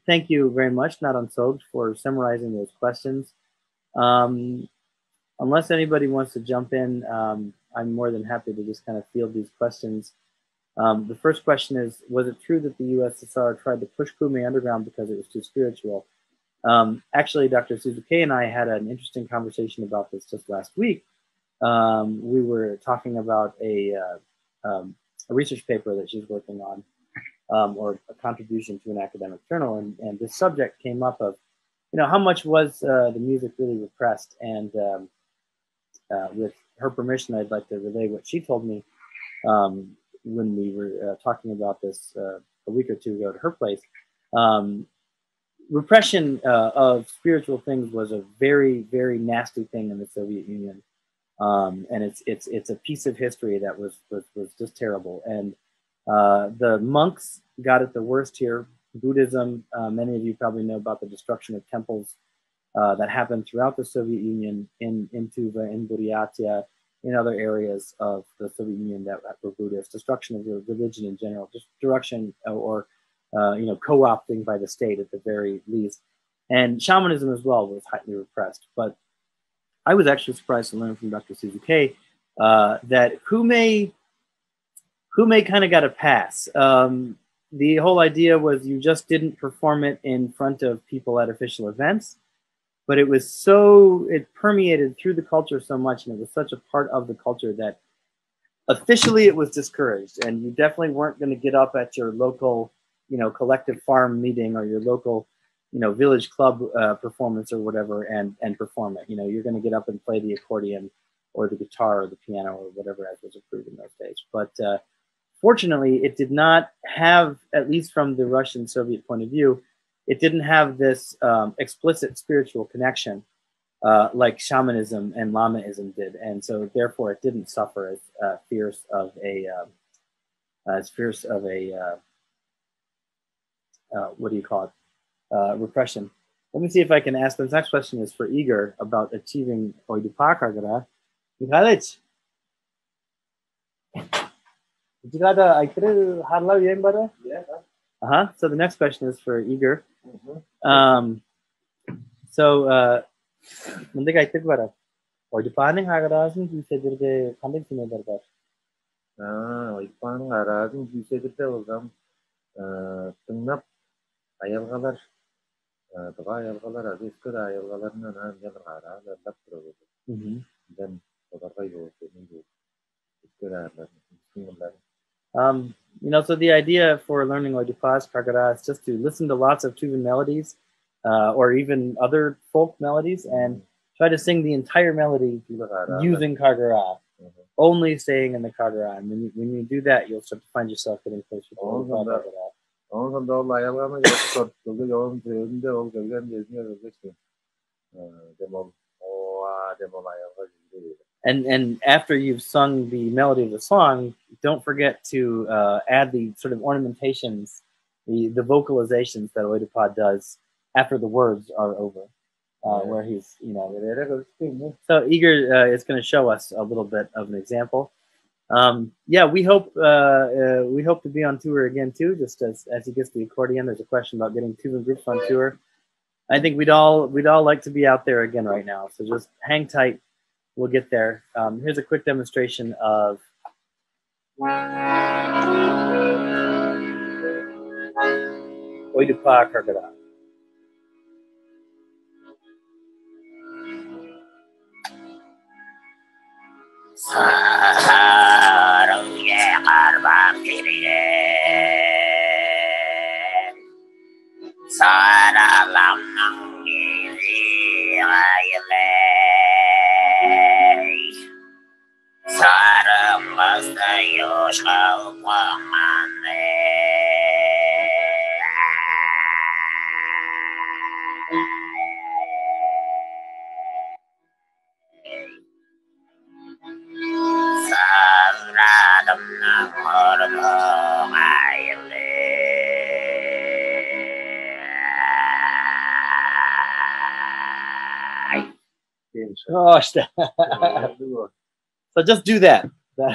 Thank you very much, Nadan Sog, for summarizing those questions. Unless anybody wants to jump in, I'm more than happy to just kind of field these questions. The first question is, was it true that the USSR tried to push Kume underground because it was too spiritual? Actually, Dr. Suzuki and I had an interesting conversation about this just last week. We were talking about a research paper that she's working on, or a contribution to an academic journal, and this subject came up of, how much was the music really repressed? And with her permission, I'd like to relay what she told me when we were talking about this a week or two ago at her place. Repression of spiritual things was a very, very nasty thing in the Soviet Union, and it's a piece of history that was just terrible. And the monks got it the worst here. Buddhism, many of you probably know about the destruction of temples that happened throughout the Soviet Union, in Tuva, in Buryatia, in other areas of the Soviet Union that were Buddhist. Destruction of the religion in general, destruction or co-opting by the state at the very least. And shamanism as well was highly repressed. But I was actually surprised to learn from Dr. Suzuki that Kume kind of got a pass. The whole idea was you just didn't perform it in front of people at official events, but it permeated through the culture so much, and it was such a part of the culture that officially it was discouraged, and you definitely weren't going to get up at your local, collective farm meeting or your local, village club performance or whatever and perform it. You're going to get up and play the accordion or the guitar or the piano or whatever as was approved in those days. But fortunately, it did not have, at least from the Russian Soviet point of view, it didn't have this explicit spiritual connection like shamanism and Lamaism did, and so therefore it didn't suffer as fierce of a repression. Let me see if I can ask. This next question is for Igor about achieving Oidipakagara. Mikhailych, did you got a harla yeng bada? Yeah. So the next question is for Igor. Munde kaytık bara. Oidipaning hagarazın gülsedirde kanday sineler var. Oidipaning hagarazın gülsedirde olsam tınlap ayalgalar dığa ayalgalar azeskir ayalgalarından anjalar hara lap durur. Ben olarga yok dedim. So the idea for learning Oidipas Kagara is just to listen to lots of Tuvan melodies, or even other folk melodies, and try to sing the entire melody using Kagara, only staying in the Kagara. And when you do that, you'll start to find yourself getting closer to Kagara. And after you've sung the melody of the song, don't forget to add the sort of ornamentations, the vocalizations that Oedipod does after the words are over, where he's, you know. So Igor is going to show us a little bit of an example. Yeah, we hope to be on tour again too. Just as he gets the accordion, there's a question about getting Tuvan groups on tour. I think we'd all like to be out there again right now. So just hang tight. We'll get there. Here's a quick demonstration of Oedipod Karkada. Gosh. So just do that. Yeah,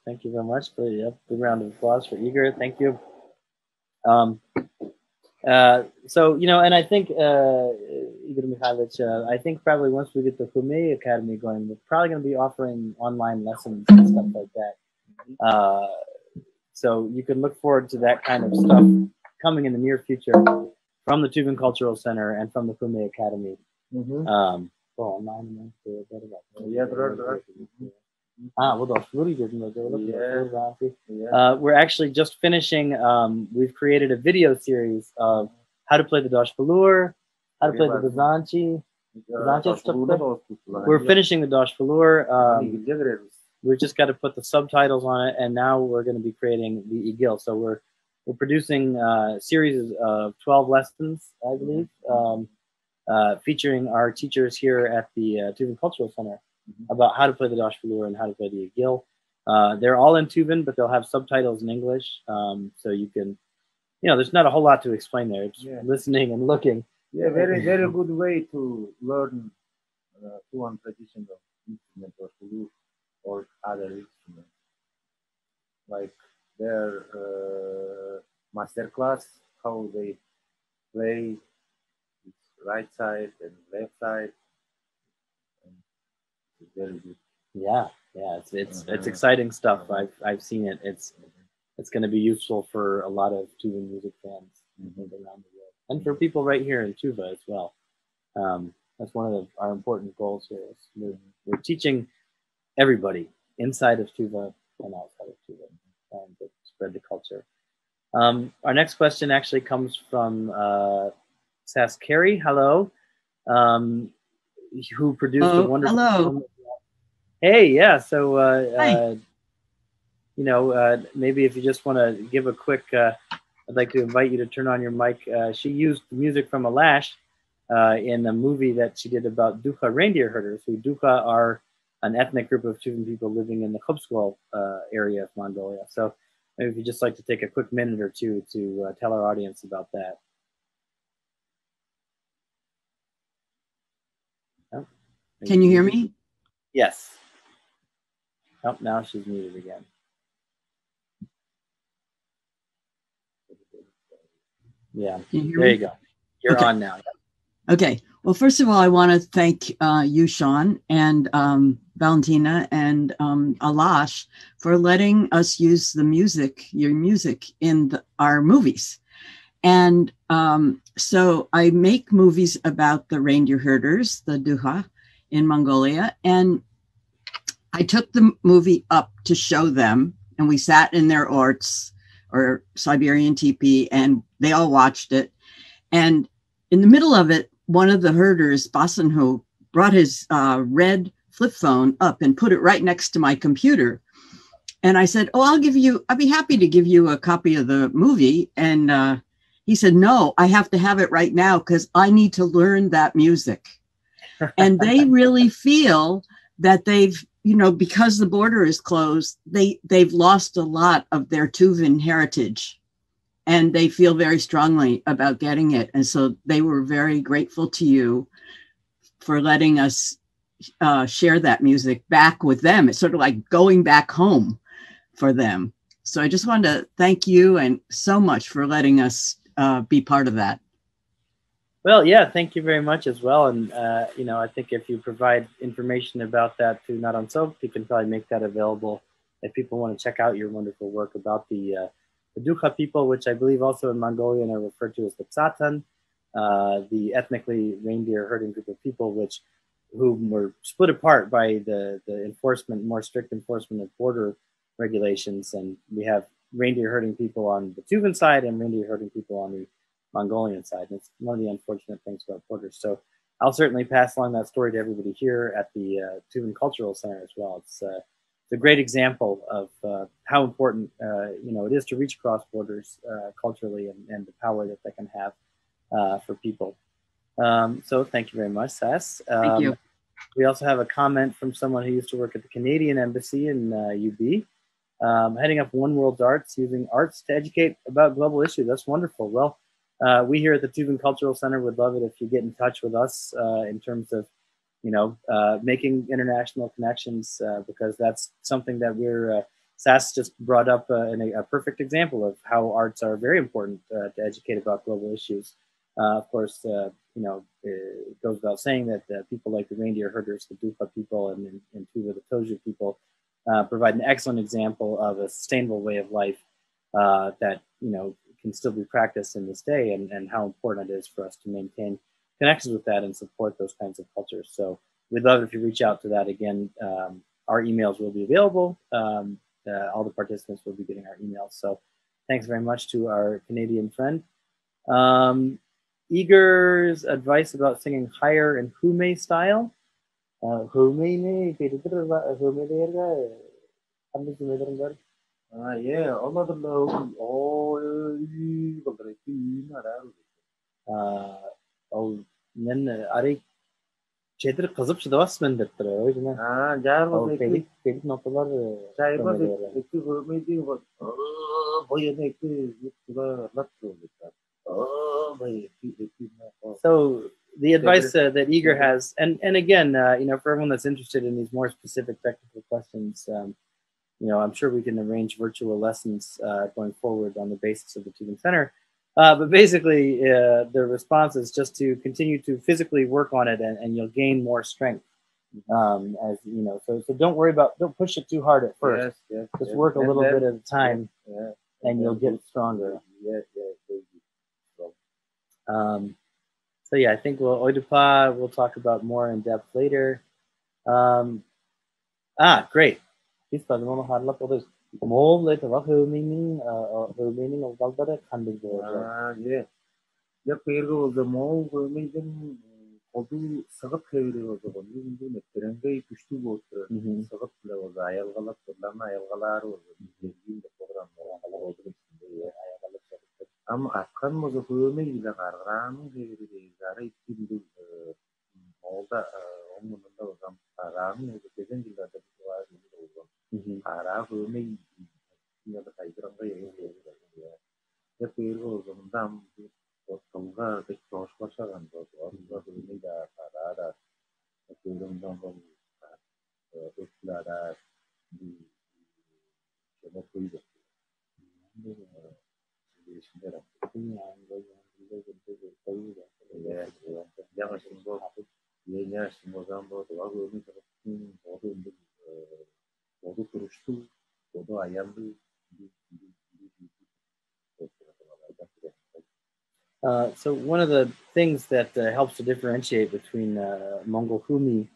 thank you very much. Big round of applause for Igor. Thank you. So, you know, and I think, Igor Mikhailovich, I think probably once we get the Kume Academy going, we're probably going to be offering online lessons and stuff like that. So you can look forward to that kind of stuff coming in the near future from the Tuvan Cultural Center and from the Kume Academy. We're actually just finishing, we've created a video series of how to play the Dosh Falur, how to play the Bazanchi. We're finishing the Dosh Falur. We've just got to put the subtitles on it, and now we're going to be creating the Igil. So we're producing a series of 12 lessons, I believe, featuring our teachers here at the Tuvan Cultural Center about how to play the Dosh Falur and how to play the Igil. They're all in Tuvan, but they'll have subtitles in English, so you can, you know, there's not a whole lot to explain there. It's listening and looking. Yeah, very good way to learn Tuvan traditional instrument or Falur or other instruments. Like their master class, how they play right side and left side. And it's very good. Yeah, it's exciting stuff. I've seen it. It's going to be useful for a lot of Tuvan music fans around the world, and for people right here in Tuva as well. That's one of our important goals here. Is we're teaching everybody inside of Tuva and outside of Tuva, to spread the culture. Our next question actually comes from Sass Carey. Hello, who produced a wonderful. Hello. Hey, yeah. So, you know, maybe if you just want to give a quick, I'd like to invite you to turn on your mic. She used music from Alash in a movie that she did about Dukha reindeer herders, who Dukha are an ethnic group of Tuvan people living in the Khubskual area of Mongolia. So maybe if you'd just like to take a quick minute or two to tell our audience about that. Oh, can you hear me? Yes. Oh, now she's muted again. Yeah, there you go. You're on now. Okay. Well, first of all, I want to thank you, Sean, and Valentina and Alash for letting us use the music, your music, in our movies. And so I make movies about the reindeer herders, the Dukha, in Mongolia. And I took the movie up to show them, and we sat in their orts or Siberian teepee, and they all watched it. And in the middle of it, one of the herders, Basenhu, brought his red flip phone up and put it right next to my computer. And I said, "Oh, I'll be happy to give you a copy of the movie." And He said, no, I have to have it right now because I need to learn that music. And they really feel that they've, you know, because the border is closed, they've lost a lot of their Tuvan heritage, and they feel very strongly about getting it. And so they were very grateful to you for letting us share that music back with them. It's sort of like going back home for them. So I just wanted to thank you and so much for letting us be part of that. Well, yeah, thank you very much as well. And, you know, I think if you provide information about that to Not on Soap, you can probably make that available if people want to check out your wonderful work about the Dukha people, which I believe also in Mongolian are referred to as the Tsatan, the ethnically reindeer herding group of people, whom were split apart by the enforcement, more strict enforcement of border regulations. And we have reindeer herding people on the Tuvan side and reindeer herding people on the Mongolian side. And it's one of the unfortunate things about borders. So I'll certainly pass along that story to everybody here at the Tuvan Cultural Center as well. It's a great example of how important you know, it is to reach across borders culturally, and the power that they can have for people. So thank you very much, Sass. Thank you. We also have a comment from someone who used to work at the Canadian Embassy in UB, heading up One World Arts, using arts to educate about global issues. That's wonderful. Well, we here at the Tuvan Cultural Center would love it if you get in touch with us in terms of, you know, making international connections, because that's something that Sass just brought up a perfect example of how arts are very important to educate about global issues. Of course, you know, it goes without saying that people like the reindeer herders, the Dukha people, and Tuva, the Toju people, provide an excellent example of a sustainable way of life that, you know, can still be practiced in this day, and how important it is for us to maintain connections with that and support those kinds of cultures. So we'd love it if you reach out to that. Again, our emails will be available. All the participants will be getting our emails. So thanks very much to our Canadian friend. Igor's advice about singing higher in Hume style. Yeah, Çedir kızıp çıdavas mendirttir. O yüzden. jargo Pelik noktalar. Çayma bekti görmeydi bak. Boyuna ekti yuttular latıyor. So the advice that Igor has, and again, you know, for everyone that's interested in these more specific technical questions, you know, I'm sure we can arrange virtual lessons going forward on the basis of the Tuvan Center. But basically, the response is just to continue to physically work on it, and you'll gain more strength. As you know, so don't worry don't push it too hard at first. Just work a little bit at a time, and you'll get stronger. So yeah, I think we'll talk about more in depth later. Great. Kodu sağıp keviri o zaman. Yüzünde metrerengeyi güçlü boğuşturar. Sağıp bile o zaman. Ayalgalar, fırlama ayalgalar o zaman. Gezdiğinde programlar oldu içinde. Ayalgalar çalışır. Ama akkan mozu hüme ile kargıranın keviri değil. Zara içinde olda onunla o zaman. Kargıranın o da gezen yıllarda bir var. Kargıran hüme ile de kaygıranı yayın. Yapıyor o zaman. Tonga cái chỗ có sao làm rồi có tôi nghĩ là tôi đông tôi là đi cho nó quy được nhưng mà đi xin ra cái nhà rồi tôi là sinh vô ye nhà sinh vô làm rồi tôi mới tôi kuruştu tôi ayağımdı So one of the things that helps to differentiate between Mongol Humi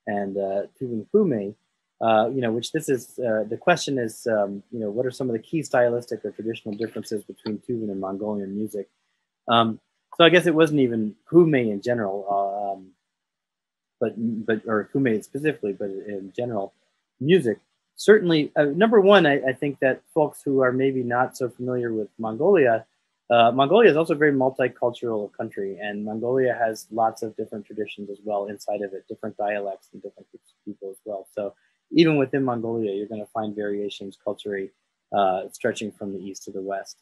and Tuvan Hume, you know, which this is, the question is, you know, what are some of the key stylistic or traditional differences between Tuvan and Mongolian music? So I guess it wasn't even Hume in general, or Hume specifically, but in general, music. Certainly, number one, I think that folks who are maybe not so familiar with Mongolia Mongolia is also a very multicultural country, and Mongolia has lots of different traditions as well inside of it, different dialects and different groups of people as well. So even within Mongolia, you're going to find variations culturally stretching from the east to the west.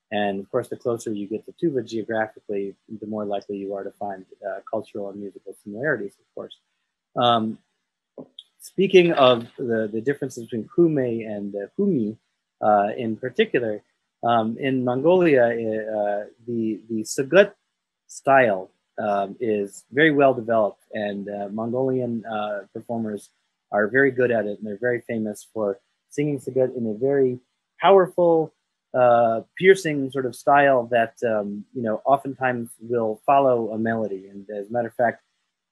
And of course, the closer you get to Tuva geographically, the more likely you are to find cultural and musical similarities, of course. Speaking of the differences between Kume and Humi in particular, in Mongolia, the Sagut style is very well developed, and Mongolian performers are very good at it, and they're very famous for singing Sagut in a very powerful, piercing sort of style that oftentimes will follow a melody. And as a matter of fact,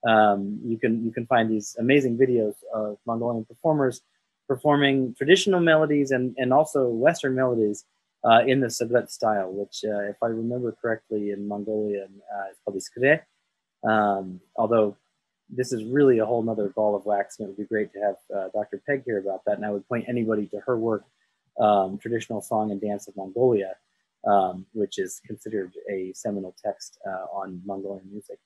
you can find these amazing videos of Mongolian performers performing traditional melodies and also Western melodies in the Sagut style, which, if I remember correctly, in Mongolian is called Iskre. Although this is really a whole nother ball of wax, and it would be great to have Dr. Peg here about that. And I would point anybody to her work, Traditional Song and Dance of Mongolia, which is considered a seminal text on Mongolian music.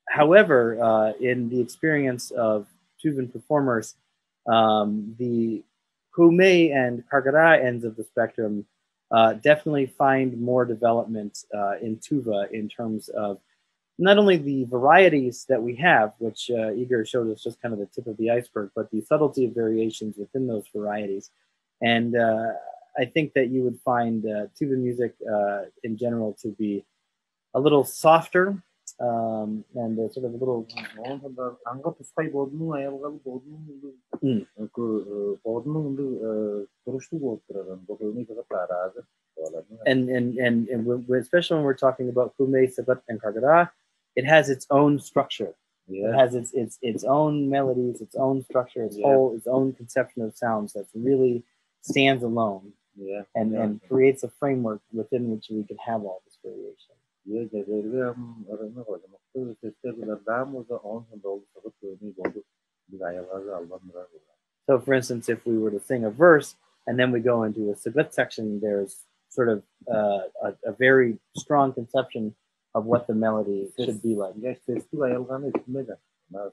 However, in the experience of Tuvan performers, the Kume and Kargara ends of the spectrum definitely find more development in Tuva in terms of not only the varieties that we have, which Igor showed us just kind of the tip of the iceberg, but the subtlety of variations within those varieties. And I think that you would find Tuvan music in general to be a little softer and sort of a little. And especially when we're talking about Kume, Sagut, and Kargara, it has its own structure. Yeah. It has its own melodies, its own structure, its own conception of sounds that really stands alone. Yeah. And creates a framework within which we can have all this variation. So, for instance, if we were to sing a verse and then we go into a Sagut section, there's sort of a very strong conception of what the melody should be like.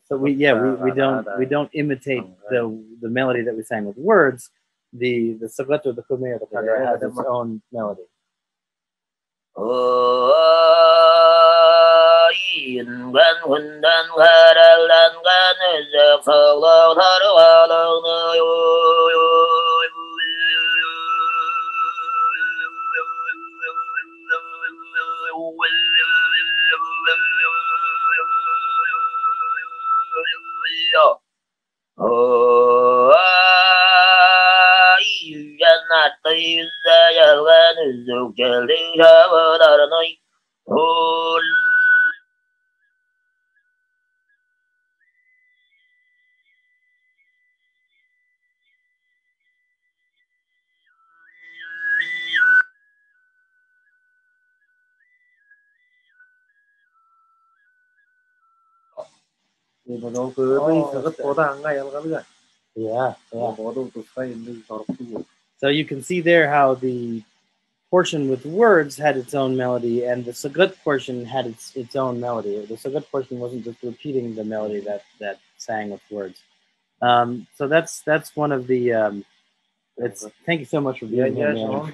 So we don't imitate the melody that we sang with words. The Sagut or the Kume or the Kargara has its own melody. Yeah. So you can see there how the portion with words had its own melody, and the Sagut portion had its own melody. The Sagut portion wasn't just repeating the melody that sang with words. So that's one of the. Thank you so much for being here, man.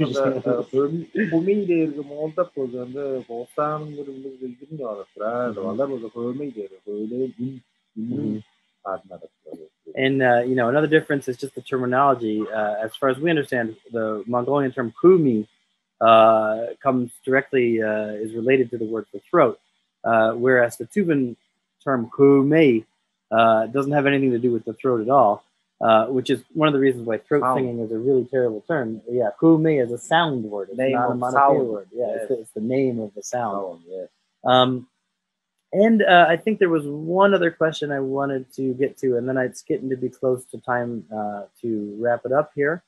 And another difference is just the terminology. As far as we understand, the Mongolian term kumi comes directly, is related to the word for throat, whereas the Tuvan term kume doesn't have anything to do with the throat at all, which is one of the reasons why throat singing is a really terrible term. Yeah, kume is a sound word. It's not a monotheistic word. Yeah, it's the name of the sound. And I think there was one other question I wanted to get to, and then it's getting to be close to time to wrap it up here.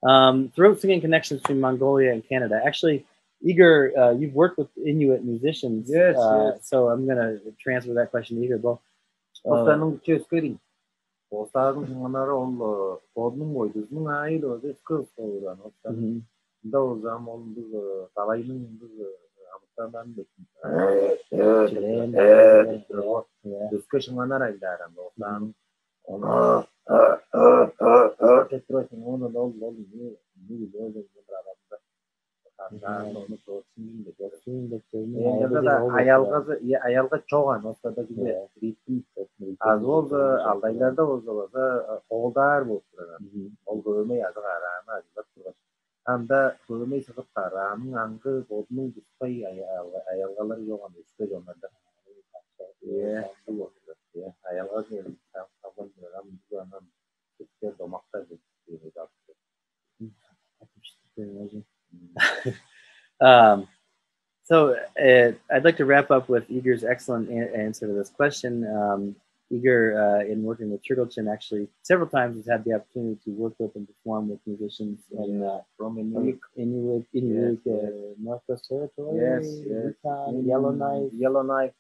Throat singing connections between Mongolia and Canada. Actually, Igor, you've worked with Inuit musicians. Yes. So I'm going to transfer that question to Igor. Да o zaman biz salayının biz amıklardan discussion var aydaram otan onu tekrar onu da oldu bir böyle beraber karşılarında onu sorsun de yanda da ayalga çoğan ortada gibi ritmi az oldu aldaylarda oldu oğdar bu ol görme yazı kararına acılar anda görme sıkıp kararının angı bodunun dispay ayalgaları yok ama üstte onlarda bu oldu ayalga gelin tamam bu anam üstte domakta bir yaptı. So I'd like to wrap up with Igor's excellent answer to this question. Igor, in working with Turtlechin, actually several times has had the opportunity to work with and perform with musicians from Inuit, Northwest Territory, Yukon, Yellowknife,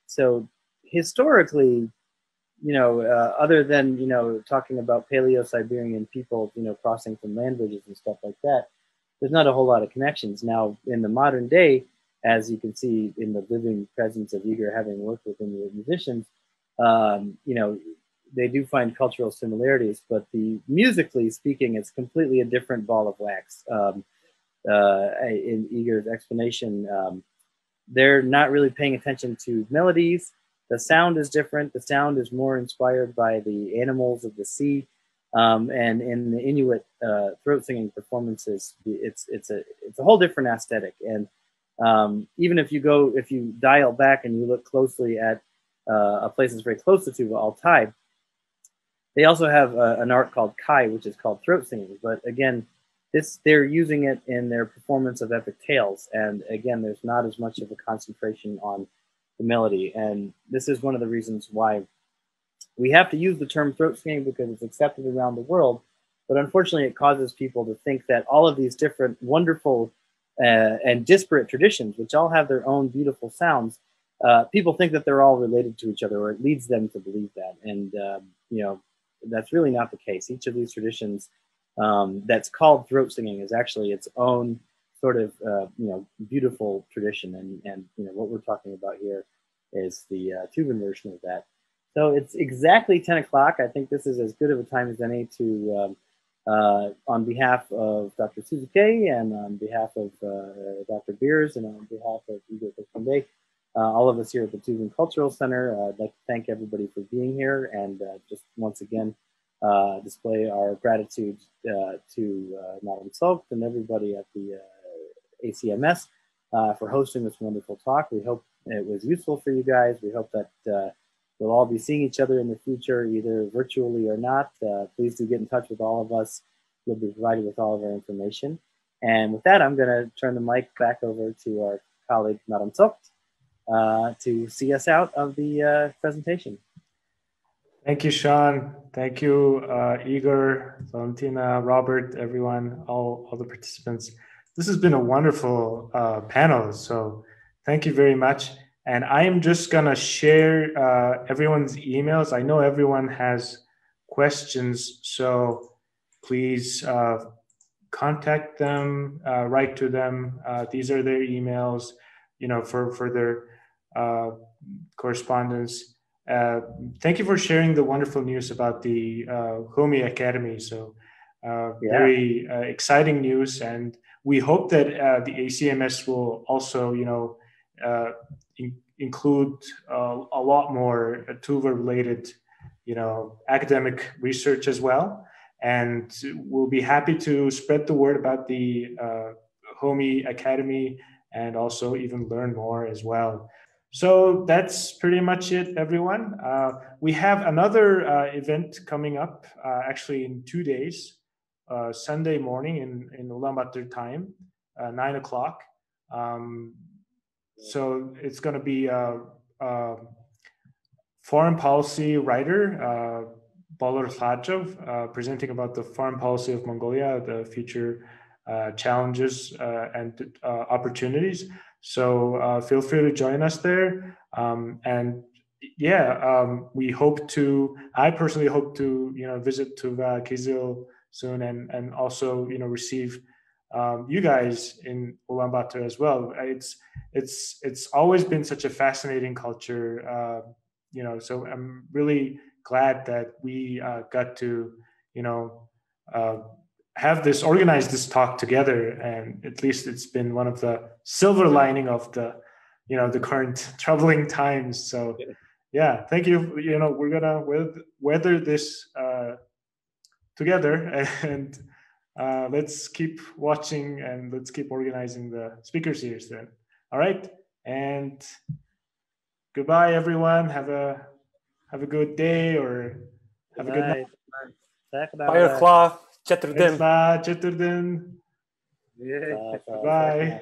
so historically, other than talking about Paleo-Siberian people, crossing from land bridges and stuff like that, there's not a whole lot of connections. Now, in the modern day, as you can see in the living presence of Igor having worked with Inuit musicians, they do find cultural similarities, but musically speaking, it's completely a different ball of wax. In Igor's explanation, they're not really paying attention to melodies. The sound is different. The sound is more inspired by the animals of the sea. And in the Inuit throat singing performances, it's a whole different aesthetic. And even if you dial back and you look closely at a place that's very close to Tuva, Altai, they also have an art called Kai, which is called throat singing. But again, they're using it in their performance of epic tales. And again, there's not as much of a concentration on the melody. And this is one of the reasons why we have to use the term throat singing, because it's accepted around the world. But unfortunately, it causes people to think that all of these different wonderful and disparate traditions, which all have their own beautiful sounds, people think that they're all related to each other, or it leads them to believe that. And, that's really not the case. Each of these traditions that's called throat singing is actually its own sort of, beautiful tradition. And what we're talking about here is the Tuvan version of that. So it's exactly 10 o'clock. I think this is as good of a time as any to, on behalf of Dr. Suzuki and on behalf of Dr. Beers and on behalf of Igor Kokunde, all of us here at the Tuvan Cultural Center, I'd like to thank everybody for being here and just once again display our gratitude to Madam Sulkt and everybody at the ACMS for hosting this wonderful talk. We hope it was useful for you guys. We hope that we'll all be seeing each other in the future, either virtually or not. Please do get in touch with all of us. You'll be provided with all of our information. And with that, I'm going to turn the mic back over to our colleague, Madam Sulkt, to see us out of the presentation. Thank you, Sean. Thank you, Igor, Valentina, Robert, everyone, all the participants. This has been a wonderful panel, so thank you very much. And I am just going to share everyone's emails. I know everyone has questions, so please contact them, write to them. These are their emails, for further correspondence. Thank you for sharing the wonderful news about the Homi Academy. So very exciting news. And we hope that the ACMS will also, include a lot more Tuva-related, academic research as well. And we'll be happy to spread the word about the Homi Academy and also even learn more as well. So that's pretty much it, everyone. We have another event coming up actually in 2 days, Sunday morning in Ulaanbaatar time, 9 o'clock. So it's going to be a foreign policy writer, Balur Khadjov, presenting about the foreign policy of Mongolia, the future challenges and opportunities. So feel free to join us there. I personally hope to, visit Tuva, Kizil soon, and also, you know, receive you guys in Ulaanbaatar as well. It's always been such a fascinating culture, you know. So I'm really glad that we got to, you know, organize this talk together, and at least it's been one of the silver lining of the, you know, the current troubling times. So yeah, thank you. You know, we're gonna weather this together, and let's keep watching, and let's keep organizing the speaker series then. All right, and goodbye, everyone. Have a good day, or have a good night. Bayar Kla, Cheturdin. Cheturdin. Bye.